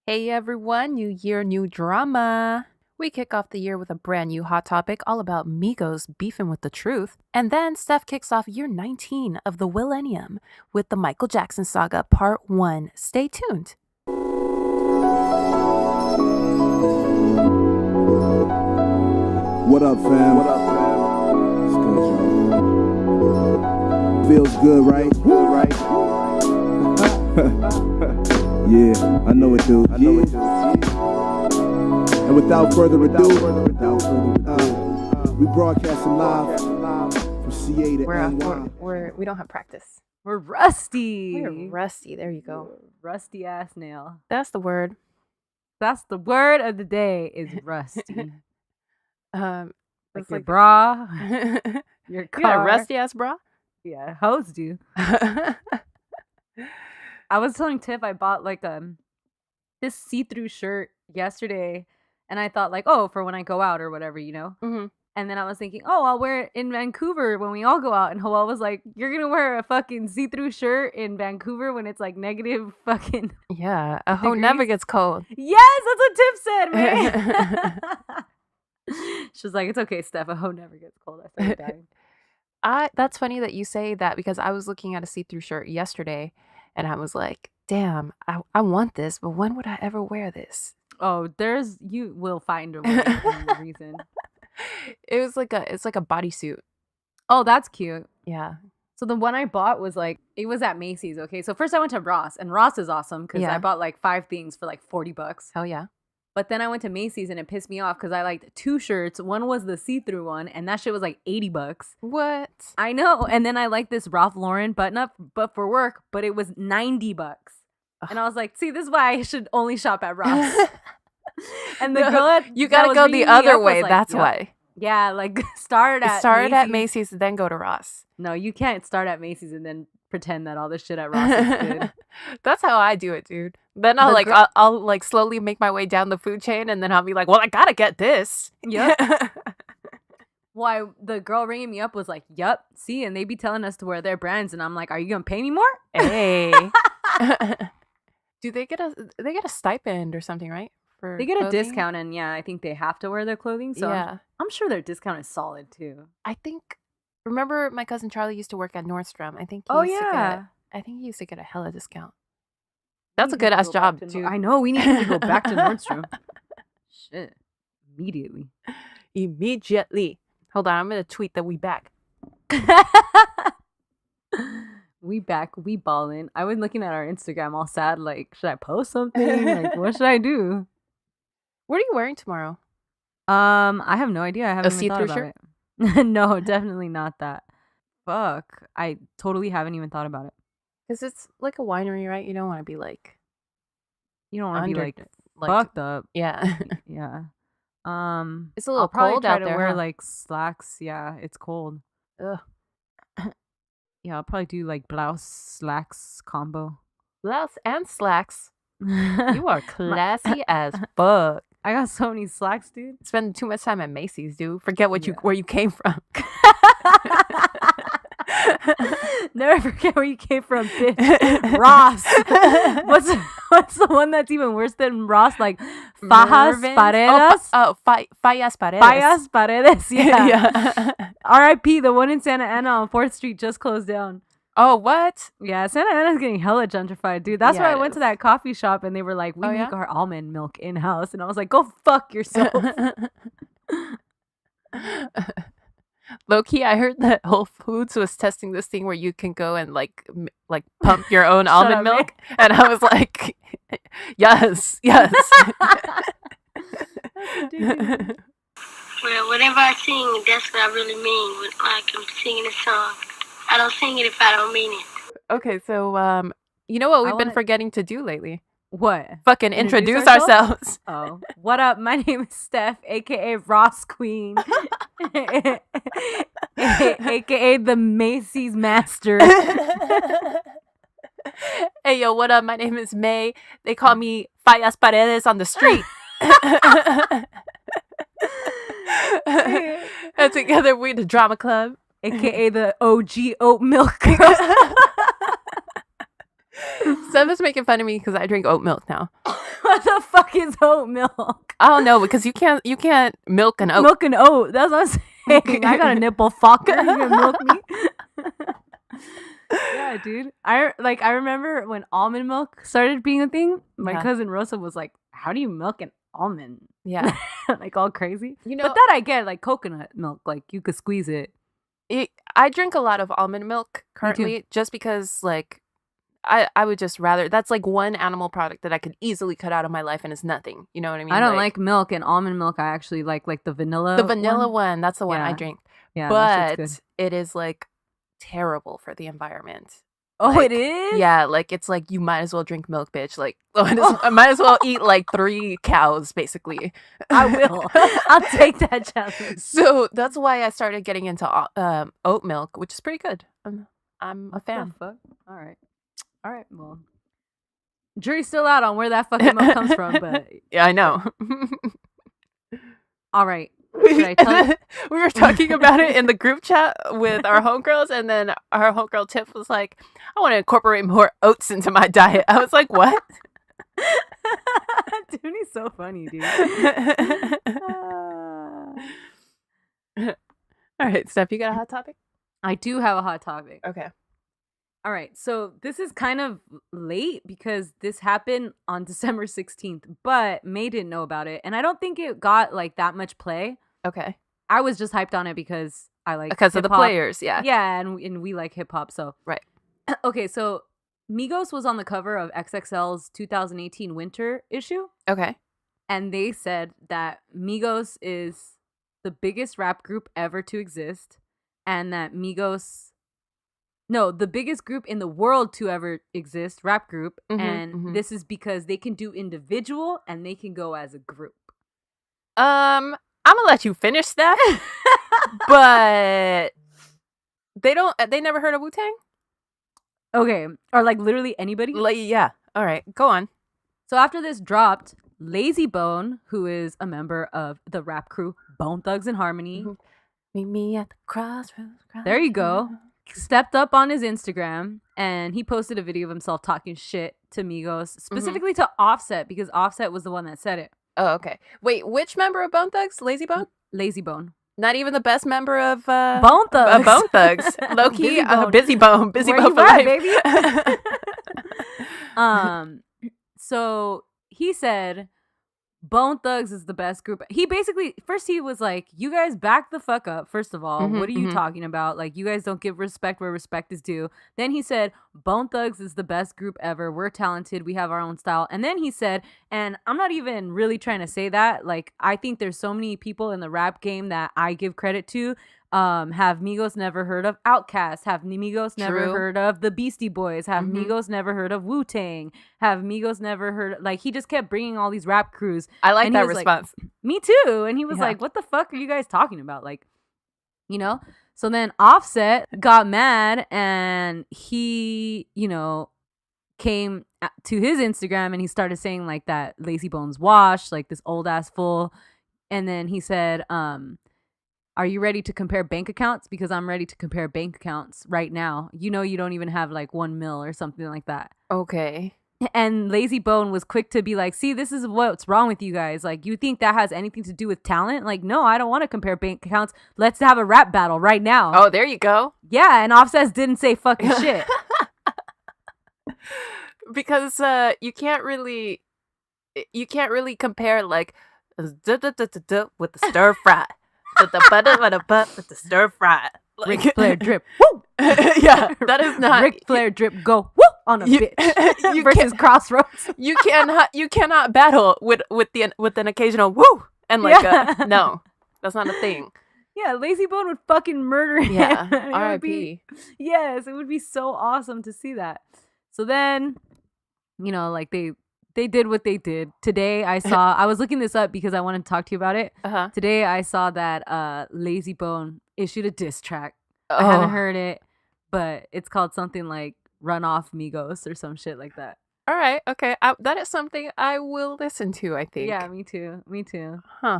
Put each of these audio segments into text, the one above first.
Hey everyone, new year, new drama. We kick off the year with a brand new hot topic all about Migos beefing with the truth. And then Steph kicks off year 19 of the millennium with the Michael Jackson saga part 1. Stay tuned. What up, fam? It's good, y'all. Feels good, right? Yeah, I know it, dude. And without further ado, we broadcasting live from CA to NY. We don't have practice. We're rusty. We're rusty. There you go. Rusty ass nail. That's the word. That's the word of the day is rusty. Like your bra, your car. You got a rusty ass bra? Yeah, hoes do. I was telling Tiff I bought like this see-through shirt yesterday, and I thought like, oh, for when I go out or whatever, you know. Mm-hmm. And then I was thinking, oh, I'll wear it in Vancouver when we all go out. And Joel was like, you're gonna wear a fucking see-through shirt in Vancouver when it's like negative fucking Yeah, a hoe never gets cold. Yes, that's what Tiff said, man. She was like, it's okay, Steph, a hoe never gets cold. I started dying. That's funny that you say that because I was looking at a see-through shirt yesterday and I was like, damn, I want this, but when would I ever wear this? Oh, you will find a reason. It's like a bodysuit. Oh, that's cute. Yeah. So the one I bought was like, it was at Macy's, okay? So first I went to Ross, and Ross is awesome because I bought like 5 things for like $40. Hell yeah. But then I went to Macy's and it pissed me off because I liked 2 shirts. One was the see-through one, and that shit was like $80. What? I know. And then I liked this Ralph Lauren button-up, but for work, but it was $90. And I was like, see, this is why I should only shop at Ross. And the girl you gotta go the other way. Like, that's why. Yeah, like start at Macy's, then go to Ross. No, you can't start at Macy's and then pretend that all this shit at Ross is good. That's how I do it, dude. Then I'll I'll like slowly make my way down the food chain, and then I'll be like, well, I gotta get this. Yep. Why the girl ringing me up was like, "Yup, see," and they be telling us to wear their brands, and I'm like, "Are you gonna pay me more?" Hey. Do they get a stipend or something, right? They get a discount, and yeah, I think they have to wear their clothing. So yeah. I'm sure their discount is solid too. I think. Remember, my cousin Charlie used to work at Nordstrom. I think. He used to get a hella discount. That's a good ass job too. I know. We need to go back to Nordstrom. Shit. Immediately. Hold on. I'm gonna tweet that we back. We back. We ballin'. I was looking at our Instagram all sad. Like, should I post something? Like, what should I do? What are you wearing tomorrow? I have no idea. I haven't even thought about shirt? it. No, definitely not that. Fuck. I totally haven't even thought about it. Because it's like a winery, right? You don't want to be like... You don't want to be like fucked up. Yeah. Yeah. It's a little cold out there. Wear like slacks. Yeah, it's cold. Ugh. Yeah, I'll probably do like blouse slacks combo. Blouse and slacks. You are classy as fuck. I got so many slacks, dude. Spending too much time at Macy's, dude. Forget where you came from. Never forget where you came from, bitch. Ross. What's the one that's even worse than Ross? Like Fajas Paredes. Fallas Paredes. Fallas Paredes. Yeah. Yeah. R.I.P. The one in Santa Ana on 4th Street just closed down. Oh, what? Yeah, Santa Ana's getting hella gentrified, dude. That's why I went to that coffee shop and they were like, we make our almond milk in-house. And I was like, go fuck yourself. Low-key, I heard that Whole Foods was testing this thing where you can go and like pump your own almond milk. And I was like, yes. Well, whatever I sing, that's what I really mean. Like I'm singing a song. I don't sing it if I don't mean it. Okay, so you know what we've been forgetting to do lately? What? Fucking introduce ourselves. Oh. What up? My name is Steph, aka Ross Queen. AKA the Macy's Master. Hey yo, what up? My name is May. They call me Fallas Paredes on the street. And together we're the drama club. AKA the OG oat milk girl. Steph is making fun of me because I drink oat milk now. What the fuck is oat milk? I don't know, because you can't milk an oat. Milk and oat. That's what I'm saying. I got a nipple fucker. You gonna milk me? Yeah, dude. I remember when almond milk started being a thing. My cousin Rosa was like, "How do you milk an almond?" Yeah, like all crazy. You know, but that I get, like coconut milk, like you could squeeze it. I drink a lot of almond milk currently, just because like I would just rather, that's like one animal product that I could easily cut out of my life and it's nothing. You know what I mean? I don't like milk, and almond milk I actually like the vanilla. The vanilla one, that's the one I drink. Yeah, but it is like terrible for the environment. Oh, like, it is? Yeah, like it's like you might as well drink milk, bitch. Like I might as well eat like 3 cows, basically. I will. I'll take that challenge. So that's why I started getting into oat milk, which is pretty good. I'm a fan. All right. Well, jury's still out on where that fucking milk comes from, but yeah, I know. All right. Should I tell you? We were talking about it in the group chat with our homegirls, and then our homegirl Tiff was like, I want to incorporate more oats into my diet. I was like, what? Dude, he's so funny, dude. All right, Steph, you got a hot topic? I do have a hot topic. Okay. All right, so this is kind of late because this happened on December 16th, but May didn't know about it, and I don't think it got like that much play. Okay. I was just hyped on it because I like because hip-hop. of the players, yeah. Yeah, and we like hip hop, so right. Okay, so Migos was on the cover of XXL's 2018 winter issue. Okay. And they said that Migos is the biggest rap group ever to exist, and that the biggest group in the world to ever exist, rap group, and this is because they can do individual and they can go as a group. I'm gonna let you finish that, but they never heard of Wu-Tang? Okay, or like literally anybody? Like, yeah. All right, go on. So after this dropped, Lazy Bone, who is a member of the rap crew Bone Thugs and Harmony, meet me at the crossroads. There you go. Stepped up on his Instagram and he posted a video of himself talking shit to Migos, specifically to Offset, because Offset was the one that said it. Oh, okay. Wait, which member of Bone Thugs? Lazy Bone? Lazy Bone. Not even the best member of Bone Thugs. Bone Thugs. Low key, Busy Bone. Busy Where Bone you for at, life. Baby? So he said Bone Thugs is the best group. He basically, first he was like, you guys back the fuck up, first of all. What are you talking about? Like, you guys don't give respect where respect is due. Then he said, Bone Thugs is the best group ever. We're talented. We have our own style. And then he said, and I'm not even really trying to say that. Like, I think there's so many people in the rap game that I give credit to. Have Migos never heard of Outkast? Have Migos never heard of the Beastie Boys? Have Migos never heard of Wu-Tang? Have Migos never heard, like, he just kept bringing all these rap crews. I like that response. Like, me too. And he was like, what the fuck are you guys talking about? Like, you know? So then Offset got mad and he, came to his Instagram and he started saying like that Lazy Bones wash, like this old ass fool. And then he said, are you ready to compare bank accounts? Because I'm ready to compare bank accounts right now. You don't even have like 1 mil or something like that. Okay. And Lazy Bone was quick to be like, see, this is what's wrong with you guys. Like, you think that has anything to do with talent? Like, no, I don't want to compare bank accounts. Let's have a rap battle right now. Oh, there you go. Yeah, and Offset didn't say fucking shit. Because you can't really compare like with the stir fry. With the butter with the stir fry. Like, Ric Flair drip. Woo! Yeah, that is not Ric Flair drip go woo on a bitch. You versus Crossroads. You cannot battle with an occasional woo and like no. That's not a thing. Yeah, Lazy Bone would fucking murder him. Yeah, R.I.P. Yes, it would be so awesome to see that. So then, like they did what they did. Today I was looking this up because I wanted to talk to you about it. Today I saw that Lazy Bone issued a diss track. I haven't heard it, but it's called something like Run Off Migos or some shit like that. All right, okay. That is something I will listen to, I think. Yeah, me too. Huh.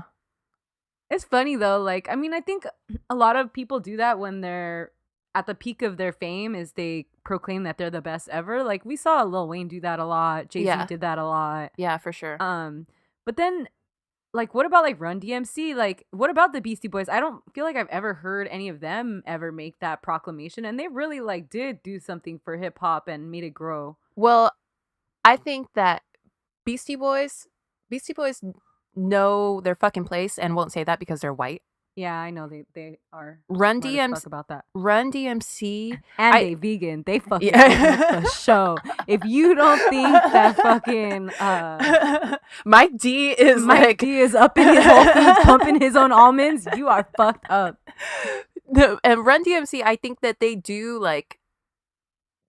It's funny though. Like, I mean, I think a lot of people do that when they're at the peak of their fame is they proclaim that they're the best ever. Like we saw Lil Wayne do that a lot. Jay-Z did that a lot. Yeah, for sure. But then like what about like Run DMC? Like what about the Beastie Boys? I don't feel like I've ever heard any of them ever make that proclamation, and they really like did do something for hip hop and made it grow. Well, I think that Beastie Boys know their fucking place and won't say that because they're white. Yeah, I know they are. Run smart as DMC fuck about that. Run DMC And they vegan. They fucking the show. If you don't think that fucking Mike D is Mike D is up in his Whole Foods pumping his own almonds, you are fucked up. And Run DMC, I think that they do like,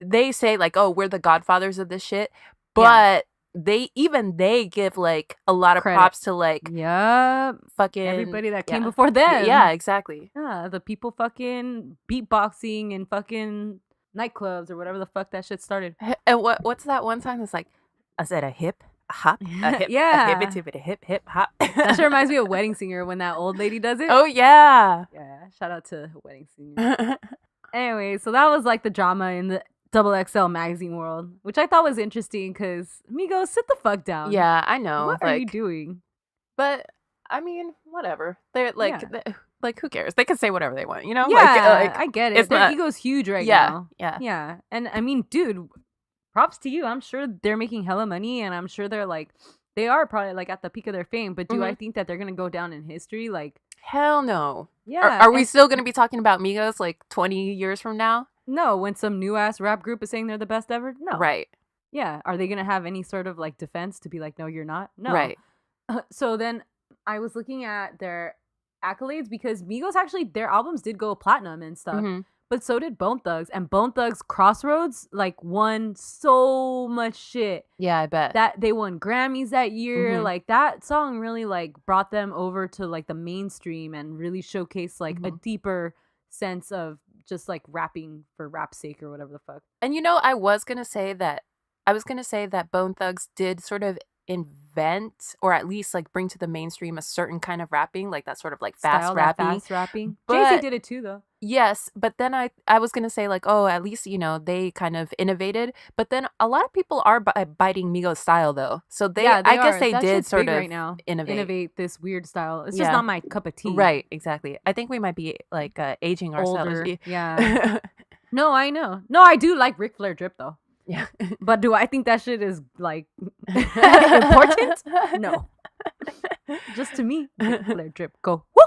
they say like, oh, we're the godfathers of this shit, but they give like a lot of props to like fucking everybody that came before them. Yeah, exactly. Yeah, the people fucking beatboxing and fucking nightclubs or whatever the fuck that shit started. And what's that one song that's like, I said a hip hop, a hip, yeah, a hip hop. That shit reminds me of Wedding Singer when that old lady does it. Oh yeah. Yeah, shout out to Wedding Singer. Anyway, so that was like the drama in the XXL magazine world, which I thought was interesting because Migos, sit the fuck down. Yeah, I know. What are you doing? But I mean, whatever. They're like, like who cares? They can say whatever they want, you know? Yeah, like, I get it. Their ego's huge right now. Yeah. And I mean, dude, props to you. I'm sure they're making hella money, and I'm sure they're like, they are probably like at the peak of their fame. But do I think that they're gonna go down in history? Like, hell no. Yeah. Are we still gonna be talking about Migos like 20 years from now? No, when some new ass rap group is saying they're the best ever? No. Right. Yeah. Are they going to have any sort of like defense to be like, no, you're not? No. Right. So then I was looking at their accolades because Migos actually, their albums did go platinum and stuff. Mm-hmm. But so did Bone Thugs. And Bone Thugs Crossroads like won so much shit. Yeah, I bet. That they won Grammys that year. Mm-hmm. Like that song really like brought them over to like the mainstream and really showcased like a deeper sense of just like rapping for rap's sake or whatever the fuck. And you know, I was gonna say that Bone Thugs did sort of invent or at least like bring to the mainstream a certain kind of rapping, like that sort of like fast rapping. Jay-Z did it too though. Yes, but then I was gonna say like, oh, at least, you know, they kind of innovated. But then a lot of people are biting Migos style though, so they I guess they did sort of right now innovate this weird style. It's just not my cup of tea. Right, exactly. I think we might be like aging ourselves. Older. Yeah. No, I know. No, I do like Ric Flair drip though. Yeah. But do I think that shit is like important? No. Just to me, Ric Flair drip. Go. Woo!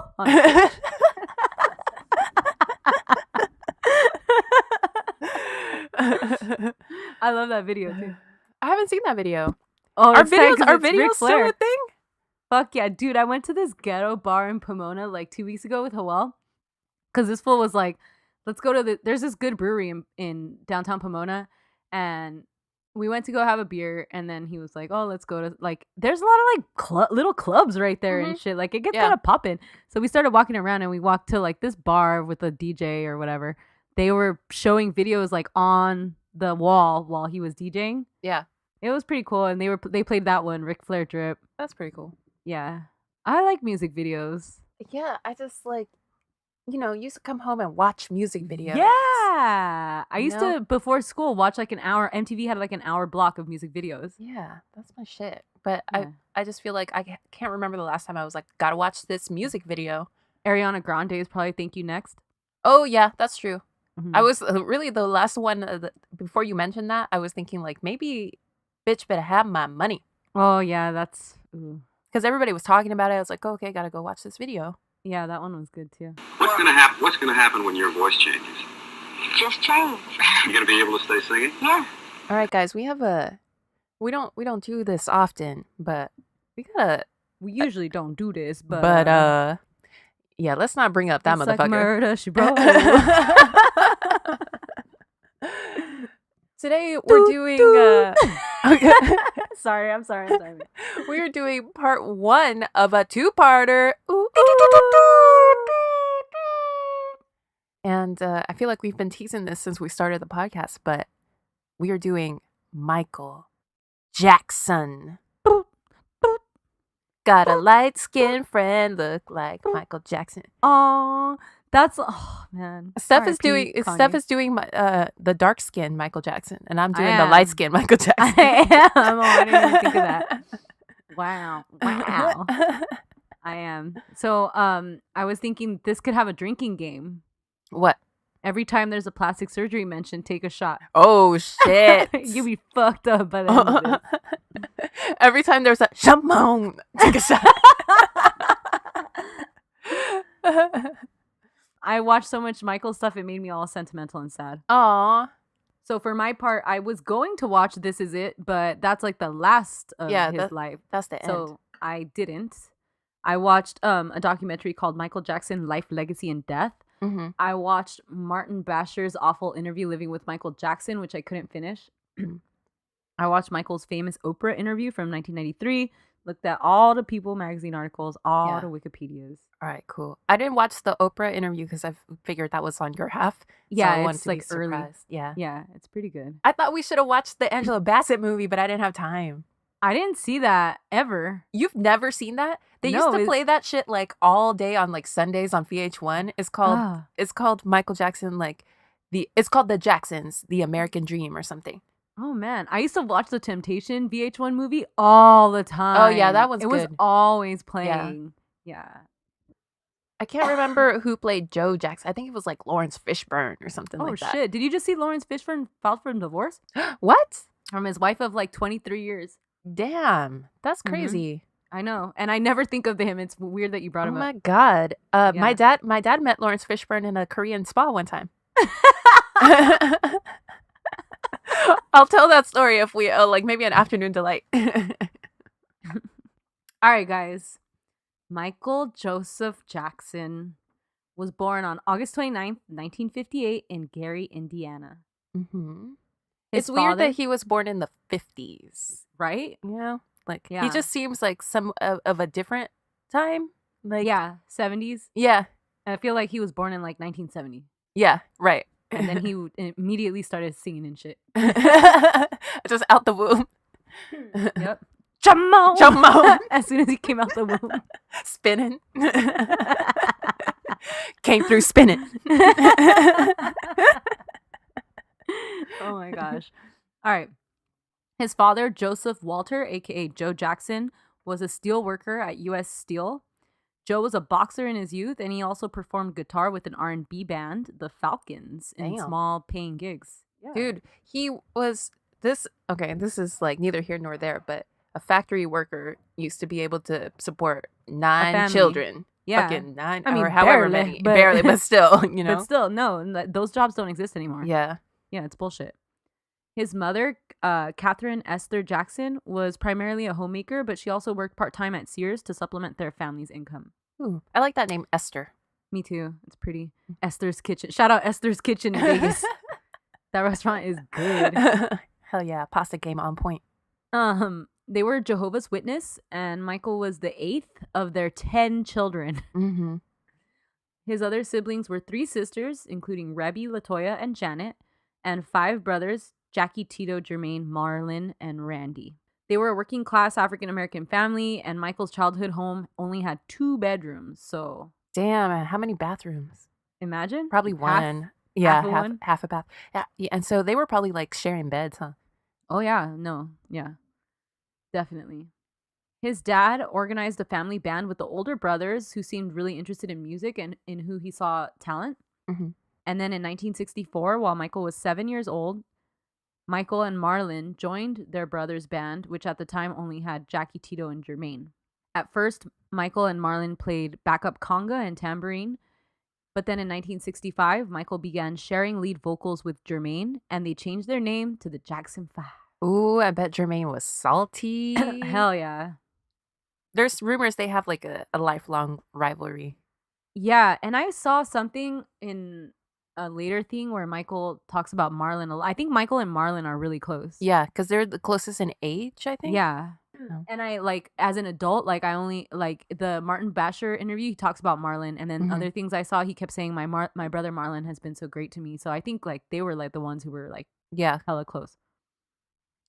I love that video too. I haven't seen that video. Oh, are videos still a thing? Fuck yeah, dude! I went to this ghetto bar in Pomona like 2 weeks ago with Howell, because this fool was like, "Let's go to there's this good brewery in downtown Pomona," and we went to go have a beer, and then he was like, "Oh, let's go to like there's a lot of like little clubs right there and shit. Like it gets kind of popping." So we started walking around, and we walked to like this bar with a DJ or whatever. They were showing videos like on the wall while he was DJing. Yeah. It was pretty cool, and they played that one, Ric Flair drip. That's pretty cool. Yeah. I like music videos. Yeah, I just like, you know, used to come home and watch music videos. Yeah. I used to, before school, watch like an hour. MTV had like an hour block of music videos. Yeah, that's my shit. But I just feel like I can't remember the last time I was like, gotta watch this music video. Ariana Grande is probably Thank You Next. Oh, yeah, that's true. Mm-hmm. I was really the last one, before you mentioned that, I was thinking like maybe Bitch Better Have My Money. Oh, yeah, that's... Because everybody was talking about it. I was like, oh, okay, gotta go watch this video. Yeah, that one was good too. What's gonna happen? What's gonna happen when your voice changes? Just change. You gonna be able to stay singing? Yeah. All right, guys, we don't do this often, but we usually don't do this, but yeah, let's not bring up that motherfucker. Like murder, she wrote. Today we're doing sorry. We are doing part 1 of a 2-parter. And I feel like we've been teasing this since we started the podcast, but we are doing Michael Jackson. Got a light-skinned friend, look like Michael Jackson. Oh, That's oh man. Steph is R.I.P. doing Kanye. the dark skin Michael Jackson, and I'm I doing the light am. skin Michael Jackson. I am. Oh, I didn't even think of that. Wow. I am. So I was thinking this could have a drinking game. What? Every time there's a plastic surgery mentioned, take a shot. Oh shit! You'll be fucked up by the end of this. Every time there's a Shamon, take a shot. I watched so much Michael stuff, it made me all sentimental and sad. Aw. So for my part, I was going to watch This Is It, but that's like the last of his life. That's the end. So I didn't. I watched a documentary called Michael Jackson, Life, Legacy, and Death. Mm-hmm. I watched Martin Basher's awful interview Living with Michael Jackson, which I couldn't finish. I watched Michael's famous Oprah interview from 1993. Looked at all the People magazine articles, all the Wikipedias. All right, cool. I didn't watch the Oprah interview because I figured that was on your half. Yeah, so I wanted it's to like be early. surprised. Yeah. Yeah, it's pretty good. I thought we should have watched the Angela Bassett movie, but I didn't have time. I didn't see that ever. You've never seen that? They No, used to play that shit like all day on like Sundays on VH1. It's called Michael Jackson, like it's called The Jacksons, The American Dream or something. Oh man, I used to watch the Temptation VH1 movie all the time. Oh yeah, that one's it good. was always playing. Yeah. I can't remember who played Joe Jackson. I think it was like Lawrence Fishburne or something like that. Oh shit! Did you just see Lawrence Fishburne filed for divorce What? from his wife of like 23 years? Damn, that's crazy. I know, and I never think of him. It's weird that you brought Oh him my up. god. Yeah. My dad met Lawrence Fishburne in a Korean spa one time. I'll tell that story if we like maybe an afternoon delight. All right, guys. Michael Joseph Jackson was born on August 29th, 1958 in Gary, Indiana. Mm-hmm. His It's weird father- that he was born in the 50s. right? You know? Like Yeah. he just seems like some of a different time. Like Yeah, 70s. Yeah. I feel like he was born in like 1970. Yeah, right. And then he immediately started singing and shit. Just out the womb. Yep. Jamon! Jamon. As soon as he came out the womb. Spinning. Came through spinning. Oh my gosh. All right. His father, Joseph Walter, aka Joe Jackson, was a steel worker at U.S. Steel. Joe was a boxer in his youth, and he also performed guitar with an R&B band, the Falcons, in Damn. small paying gigs. Yeah. Dude, he was this is like neither here nor there, but a factory worker used to be able to support 9 family. children. Yeah. Fucking 9 I mean, or however barely, many. but- Barely, but still, you know. But still, no, those jobs don't exist anymore. Yeah. Yeah, it's bullshit. His mother, Catherine Esther Jackson, was primarily a homemaker, but she also worked part-time at Sears to supplement their family's income. Ooh, I like that name, Esther. Me too. It's pretty. Esther's Kitchen. Shout out Esther's Kitchen in Vegas. That restaurant is good. Hell yeah, pasta game on point. They were Jehovah's Witness, and Michael was the 8th of their 10 children. Mm-hmm. His other siblings were 3 sisters, including Rebby, Latoya, and Janet, and 5 brothers, Jackie, Tito, Jermaine, Marlon, and Randy. They were a working class African American family, and Michael's childhood home only had 2 bedrooms. So Damn, how many bathrooms? imagine Probably Half- one. Yeah, half of one? half a bath. Yeah, and so they were probably like sharing beds, huh? Oh yeah, no, yeah, definitely. His dad organized a family band with the older brothers who seemed really interested in music and in who he saw talent. Mhm. And then in 1964, while Michael was 7 years old, Michael and Marlon joined their brother's band, which at the time only had Jackie, Tito, and Jermaine. At first, Michael and Marlon played backup conga and tambourine. But then in 1965, Michael began sharing lead vocals with Jermaine, and they changed their name to the Jackson 5. Ooh, I bet Jermaine was salty. Hell yeah. There's rumors they have like a lifelong rivalry. Yeah, and I saw something in a later thing where Michael talks about Marlon a lot. I think Michael and Marlon are really close. Yeah, because they're the closest in age, I think. Yeah. Oh. And I like as an adult, like I only like the Martin Basher interview, he talks about Marlon, and then Mhm. other things I saw, he kept saying my brother Marlon has been so great to me. So I think like they were like the ones who were like Yeah. hella close.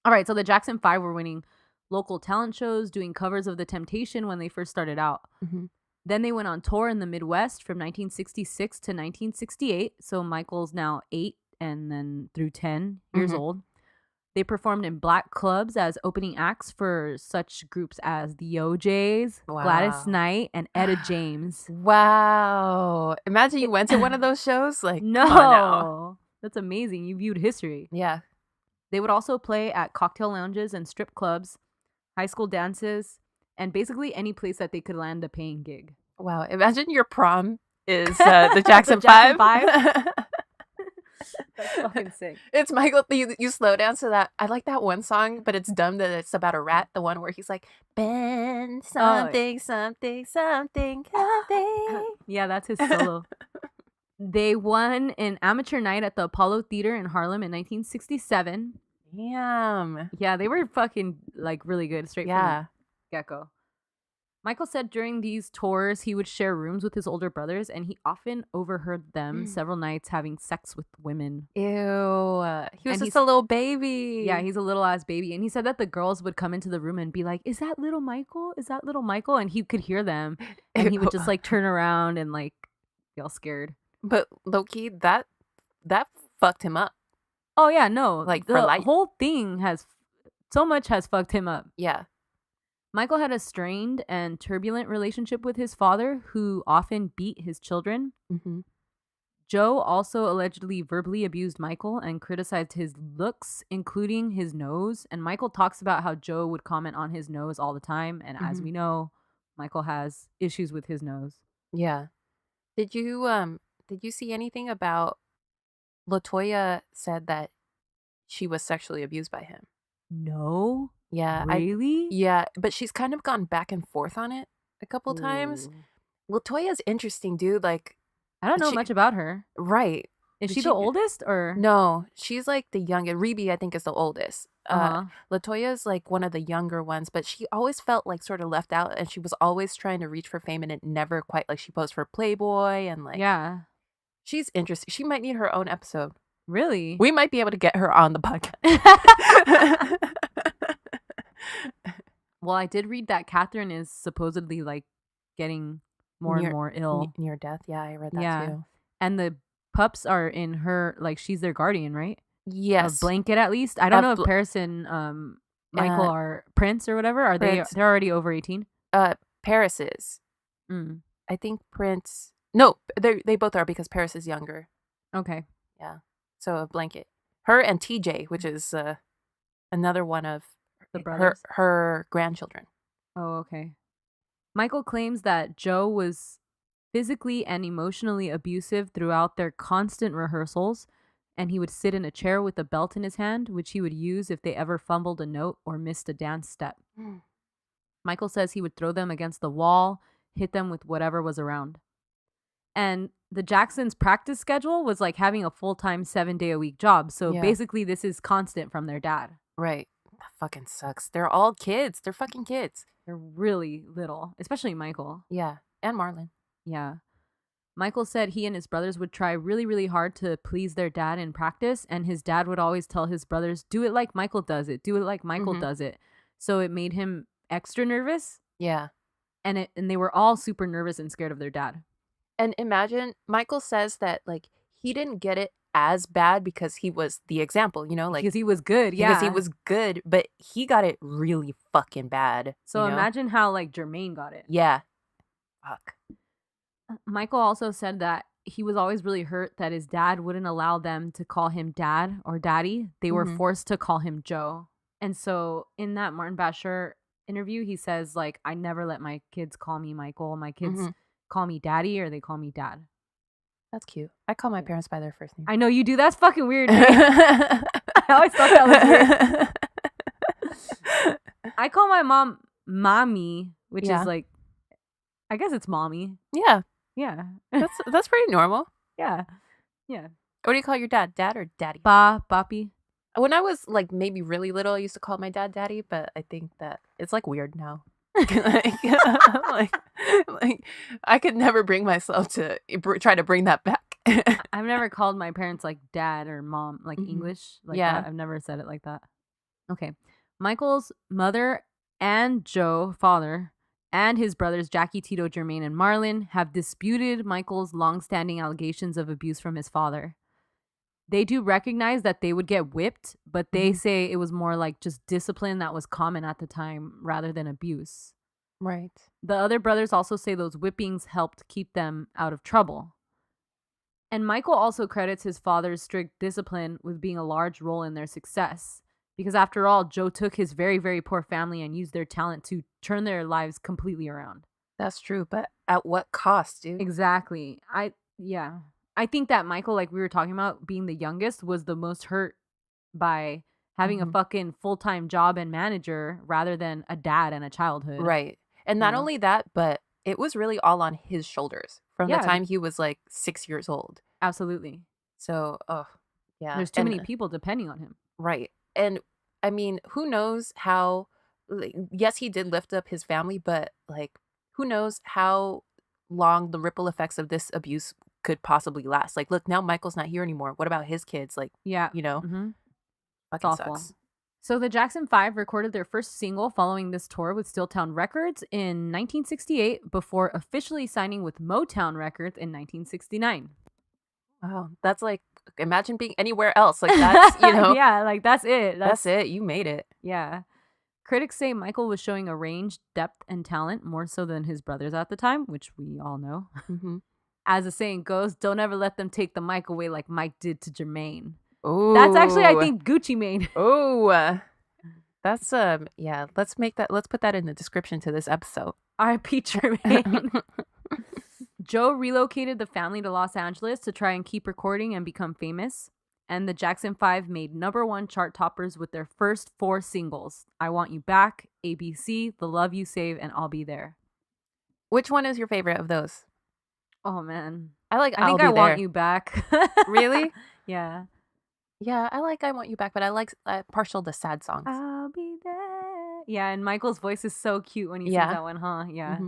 All right, so the Jackson 5 were winning local talent shows, doing covers of The Temptation when they first started out. Mhm. Then they went on tour in the Midwest from 1966 to 1968. So Michael's now 8 and then through 10 years old. They performed in black clubs as opening acts for such groups as the OJs, Gladys Knight, and Etta James. Wow. Imagine you went to one of those shows. Like, no. That's amazing. You viewed history. Yeah. They would also play at cocktail lounges and strip clubs, high school dances, and basically any place that they could land a paying gig. Wow. Imagine your prom is the Jackson 5. That's fucking sick. It's Michael. You slow down so that I like that one song, but it's dumb that it's about a rat. The one where he's like, Ben, something, something, something, something. Yeah, that's his solo. They won an amateur night at the Apollo Theater in Harlem in 1967. Damn. Yeah, they were fucking like really good straight from the get-go. Michael said during these tours he would share rooms with his older brothers, and he often overheard them several nights having sex with women. Ew. He was just a little baby. Yeah, he's a little ass baby. And he said that the girls would come into the room and be like, "Is that little Michael? Is that little Michael?" And he could hear them, and he would just like turn around and like be all scared. But low-key, that fucked him up. Oh yeah, no. Like, the for life. whole thing has fucked him up. Yeah. Michael had a strained and turbulent relationship with his father, who often beat his children. Mm-hmm. Joe also allegedly verbally abused Michael and criticized his looks, including his nose. And Michael talks about how Joe would comment on his nose all the time. And as we know, Michael has issues with his nose. Yeah. Did you see anything about LaToya said that she was sexually abused by him? No. Yeah. Really? Yeah, but she's kind of gone back and forth on it a couple times. LaToya's interesting, dude. Like, I don't know much about her. Right. Is she the oldest or? No, she's like the youngest. Rebe, I think, is the oldest. LaToya's like one of the younger ones, but she always felt like sort of left out, and she was always trying to reach for fame, and it never quite, like, she posed for Playboy and like. Yeah. She's interesting. She might need her own episode. Really? We might be able to get her on the podcast. Well, I did read that Catherine is supposedly like getting more and more ill. Near death. Yeah, I read that too. And the pups are in her, like, she's their guardian, right? Yes. A blanket at least. I don't know if Paris and Michael are Prince or whatever. Are they're already over 18? Paris is. I think Prince. No, they both are because Paris is younger. Okay. Yeah. So a blanket. Her and TJ, which is another one of the brothers. Her grandchildren. Oh, okay. Michael claims that Joe was physically and emotionally abusive throughout their constant rehearsals, and he would sit in a chair with a belt in his hand, which he would use if they ever fumbled a note or missed a dance step. Michael says he would throw them against the wall, hit them with whatever was around. And the Jacksons' practice schedule was like having a full-time 7-day-a-week job. So basically this is constant from their dad. Right. That fucking sucks. They're all kids. They're fucking kids. They're really little, especially Michael. Yeah. And Marlon. Yeah. Michael said he and his brothers would try really, really hard to please their dad in practice. And his dad would always tell his brothers, do it like Michael does it. Do it like Michael does it. So it made him extra nervous. Yeah. And they were all super nervous and scared of their dad. And imagine, Michael says that, like, he didn't get it as bad because he was the example, you know? Like, because he was good, yeah. Because he was good, but he got it really fucking bad. So imagine how, like, Jermaine got it. Yeah. Fuck. Michael also said that he was always really hurt that his dad wouldn't allow them to call him dad or daddy. They were forced to call him Joe. And so in that Martin Bashir interview, he says, like, I never let my kids call me Michael. My kids call me daddy or they call me dad. That's cute. I call my parents by their first name. I know you do. That's fucking weird. I always thought that was weird. I call my mom mommy, which is like, I guess it's mommy. Yeah. Yeah. That's pretty normal. Yeah. Yeah. What do you call your dad? Dad or daddy? Papi. When I was like maybe really little, I used to call my dad daddy, but I think that it's like weird now. like I could never bring myself to try to bring that back. I've never called my parents like dad or mom, like English like that. I've never said it like that. Okay. Michael's mother and Joe, father, and his brothers Jackie, Tito, Jermaine, and Marlon have disputed Michael's long-standing allegations of abuse from his father. They do recognize that they would get whipped, but they say it was more like just discipline that was common at the time rather than abuse. Right. The other brothers also say those whippings helped keep them out of trouble. And Michael also credits his father's strict discipline with being a large role in their success. Because after all, Joe took his very, very poor family and used their talent to turn their lives completely around. That's true, but at what cost, dude? Exactly. I think that Michael, like we were talking about, being the youngest, was the most hurt by having a fucking full-time job and manager rather than a dad and a childhood. Right. And not only that, but it was really all on his shoulders from the time he was like 6 years old. Absolutely. So, There's too many people depending on him. Right. And I mean, who knows how, like, yes, he did lift up his family, but like, who knows how long the ripple effects of this abuse could possibly last. Like, look, now Michael's not here anymore. What about his kids? Like, you know, fucking awful. sucks. So the Jackson 5 recorded their first single following this tour with Stilltown Records in 1968 before officially signing with Motown Records in 1969. Wow. That's like, imagine being anywhere else. Like, that's, you know. Yeah, like that's it. That's it. You made it. Yeah. Critics say Michael was showing a range, depth, and talent more so than his brothers at the time, which we all know. As the saying goes, don't ever let them take the mic away like Mike did to Jermaine. Oh, that's actually, I think, Gucci Mane. Oh, that's yeah. Let's put that in the description to this episode. R.I.P. Jermaine. Joe relocated the family to Los Angeles to try and keep recording and become famous. And the Jackson 5 made #1 chart toppers with their first 4 singles: I Want You Back, ABC, The Love You Save, and I'll Be There. Which one is your favorite of those? Oh, man. I think I Want You Back. Really? Yeah. Yeah, I like I Want You Back, but I like partial to sad songs. I'll be there. Yeah, and Michael's voice is so cute when he sings that one, huh? Yeah.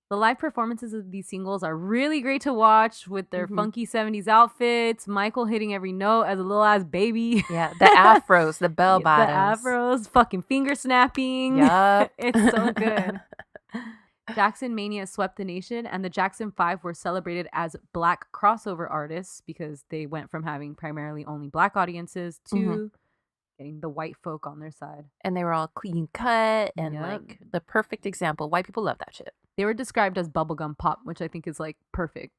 The live performances of these singles are really great to watch with their funky 70s outfits, Michael hitting every note as a little ass baby. Yeah, the afros, the bell bottoms. The afros, fucking finger snapping. Yup. It's so good. Jackson Mania swept the nation, and the Jackson 5 were celebrated as Black crossover artists because they went from having primarily only Black audiences to getting the white folk on their side. And they were all clean cut and like the perfect example. White people love that shit. They were described as bubblegum pop, which I think is like perfect.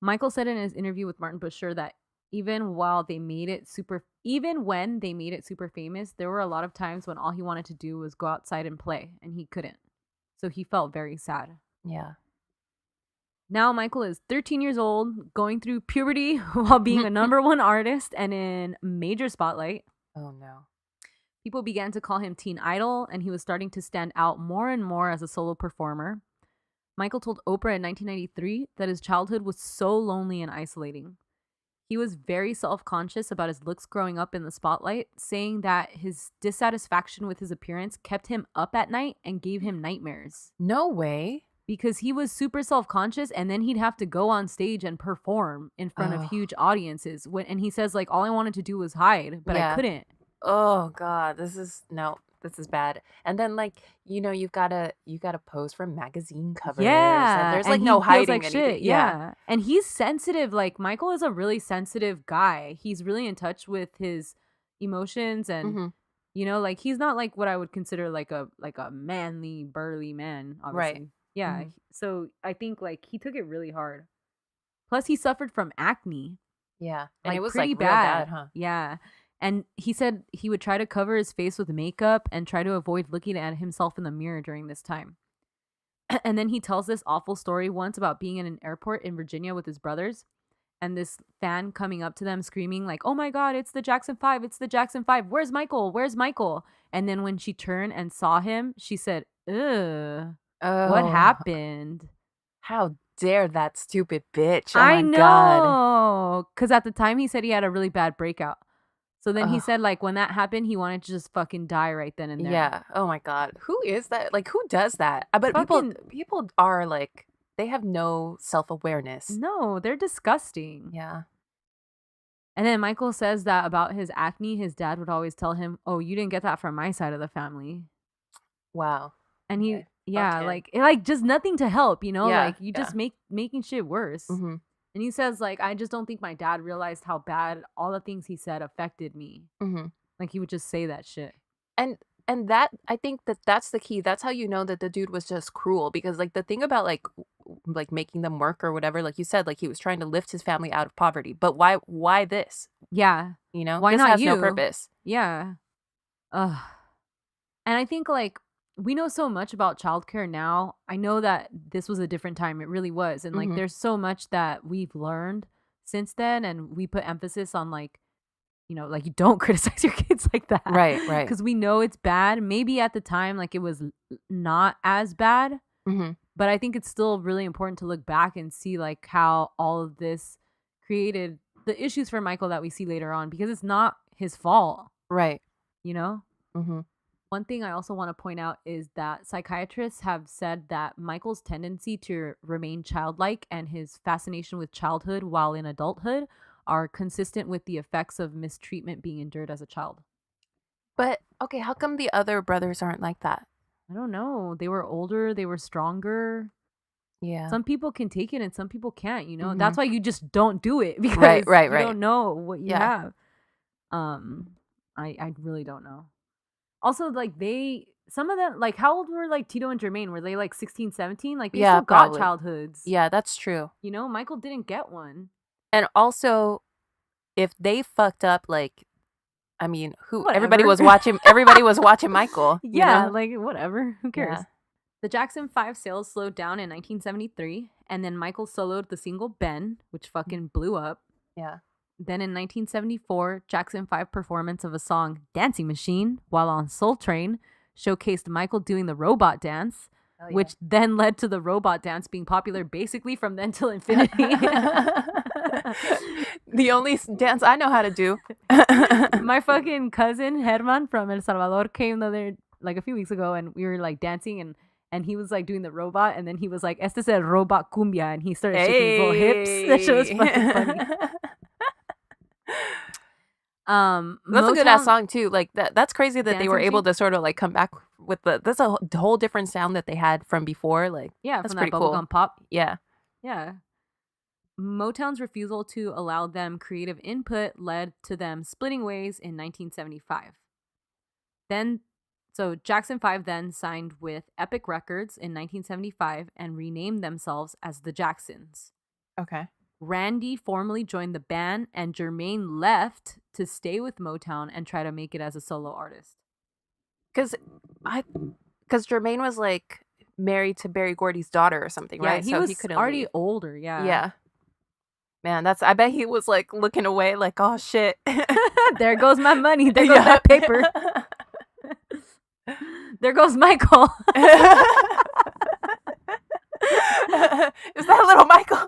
Michael said in his interview with Martin Busher that even when they made it super famous, there were a lot of times when all he wanted to do was go outside and play, and he couldn't. So he felt very sad. Yeah. Now Michael is 13 years old, going through puberty while being a #1 artist and in major spotlight. Oh, no. People began to call him Teen Idol, and he was starting to stand out more and more as a solo performer. Michael told Oprah in 1993 that his childhood was so lonely and isolating. He was very self-conscious about his looks growing up in the spotlight, saying that his dissatisfaction with his appearance kept him up at night and gave him nightmares. No way. Because he was super self-conscious, and then he'd have to go on stage and perform in front of huge audiences. And he says, like, all I wanted to do was hide, but I couldn't. Oh God, this is bad. And then like, you know, you gotta pose for magazine covers. Yeah. And there's like no hiding like shit. Yeah. And he's sensitive. Like Michael is a really sensitive guy. He's really in touch with his emotions and you know, like he's not like what I would consider like a manly, burly man, obviously. Right. Yeah. So I think like he took it really hard. Plus he suffered from acne. Yeah. And like, it was pretty like real bad, huh? Yeah. And he said he would try to cover his face with makeup and try to avoid looking at himself in the mirror during this time. And then he tells this awful story once about being in an airport in Virginia with his brothers and this fan coming up to them screaming like, oh my God, it's the Jackson 5. It's the Jackson 5. Where's Michael? Where's Michael? And then when she turned and saw him, she said, ugh, what happened? How dare that stupid bitch? Oh I my know. God. Because at the time he said he had a really bad breakout. So then he said, like, when that happened, he wanted to just fucking die right then and there. Yeah. Oh my God. Who is that? Like, who does that? But people are like, they have no self-awareness. No, they're disgusting. Yeah. And then Michael says that about his acne, his dad would always tell him, oh, you didn't get that from my side of the family. Wow. And he, Okay. yeah, Okay. like just nothing to help, you know, Yeah, like you just making shit worse. Mm-hmm. And he says, like, I just don't think my dad realized how bad all the things he said affected me. Mm-hmm. Like he would just say that shit. And that I think that's the key. That's how you know that the dude was just cruel because like the thing about like making them work or whatever, like you said, like he was trying to lift his family out of poverty. But why this? Yeah. You know, Why this not has no you? purpose. Yeah. Ugh. And I think like we know so much about childcare now. I know that this was a different time. It really was. And like Mhm. there's so much that we've learned since then. And we put emphasis on like, you know, like you don't criticize your kids like that. Right. Because we know it's bad. Maybe at the time, like it was not as bad. Mm-hmm. But I think it's still really important to look back and see like how all of this created the issues for Michael that we see later on because it's not his fault, Right. you know? Mm-hmm. One thing I also want to point out is that psychiatrists have said that Michael's tendency to remain childlike and his fascination with childhood while in adulthood are consistent with the effects of mistreatment being endured as a child. But okay, how come the other brothers aren't like that? I don't know. They were older, they were stronger. Yeah. Some people can take it and some people can't, you know? Mhm. That's why you just don't do it because Right. you don't know what you Yeah. have. I really don't know. Also, like some of them, like how old were like Tito and Jermaine? Were they like 16, 17? Like they Yeah, still probably. got childhoods. Yeah, that's true. You know, Michael didn't get one. And also, if they fucked up, like, I mean, everybody Whatever. was watching Michael. you Yeah, know? like whatever. Who cares? Yeah. The Jackson 5 sales slowed down in 1973, and then Michael soloed the single Ben, which fucking blew up. Yeah. Then in 1974, Jackson 5 performance of a song Dancing Machine while on Soul Train showcased Michael doing the robot dance, Oh, yeah. which then led to the robot dance being popular basically from then till infinity. The only dance I know how to do. My fucking cousin Herman from El Salvador came like a few weeks ago and we were like dancing and he was like doing the robot and then he was like, "Este es el robot cumbia," and he started shaking his little hips. That shit was fucking funny. That's a good ass song too. Like that's crazy that they Dancing were able Machine? to sort of like come back with that's a whole different sound that they had from before. Like Yeah, that's from pretty that cool. bubblegum pop. Yeah. Yeah. Motown's refusal to allow them creative input led to them splitting ways in 1975. So Jackson 5 then signed with Epic Records in 1975 and renamed themselves as the Jacksons. Okay. Randy formally joined the band and Jermaine left to stay with Motown and try to make it as a solo artist. Because Jermaine was like married to Berry Gordy's daughter or something, Yeah, right? he So was he couldn't already leave. older, yeah. Yeah. Man, I bet he was like looking away like, oh shit. There goes my money. There goes that paper. There goes Michael. Is that little Michael?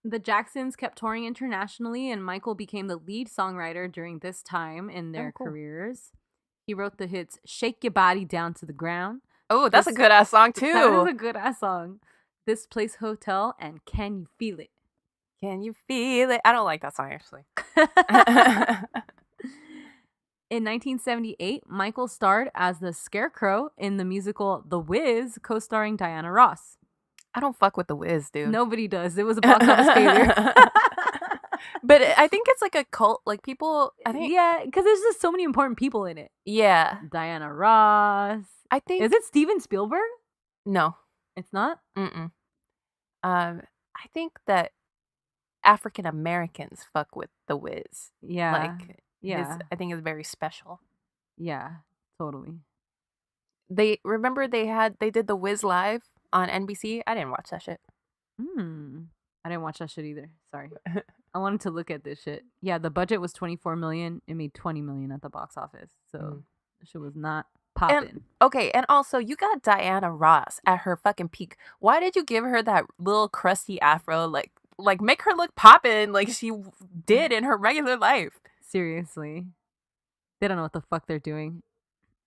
The Jacksons kept touring internationally, and Michael became the lead songwriter during this time in their cool. careers. He wrote the hits "Shake Your Body Down to the Ground." Oh, that's a good ass song too. That is a good ass song. "This Place Hotel" and "Can You Feel It?" Can you feel it? I don't like that song actually. In 1978, Michael starred as the Scarecrow in the musical The Wiz, co-starring Diana Ross. I don't fuck with The Wiz, dude. Nobody does. It was a box office failure. But I think it's like a cult. Like people, I think. Yeah, because there's just so many important people in it. Yeah. Diana Ross. I think. Is it Steven Spielberg? No. It's not? Mm-mm. I think that African Americans fuck with The Wiz. Yeah. Like, yeah. I think it's very special. Yeah, totally. They did The Wiz live on NBC. I didn't watch that shit. I didn't watch that shit either. Sorry. I wanted to look at this shit. Yeah, the budget was $24 million. It made $20 million at the box office. So the shit was not popping. And also you got Diana Ross at her fucking peak. Why did you give her that little crusty afro? Like make her look poppin' like she did in her regular life. Seriously. They don't know what the fuck they're doing.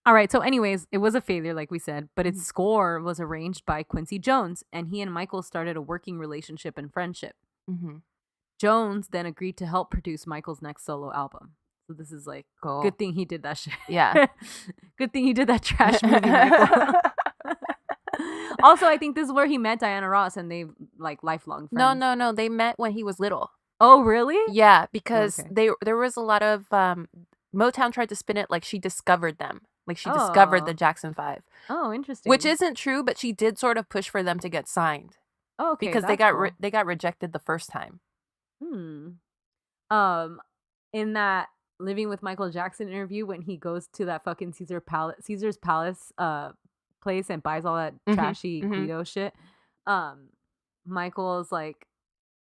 All right, so anyways, it was a failure, like we said, but its score was arranged by Quincy Jones, and he and Michael started a working relationship and friendship. Mm-hmm. Jones then agreed to help produce Michael's next solo album. So this is like, Cool. good thing he did that shit. Yeah. Good thing he did that trash movie, Michael. Also, I think this is where he met Diana Ross, and they like lifelong friends. No. They met when he was little. Oh, really? Yeah, because Okay. there was a lot of Motown tried to spin it like she discovered them. Like she discovered the Jackson 5. Oh, interesting. Which isn't true, but she did sort of push for them to get signed. Oh, okay. Because they got rejected the first time. In that Living with Michael Jackson interview, when he goes to that fucking Caesar's Palace place and buys all that trashy Guido shit, Michael's like,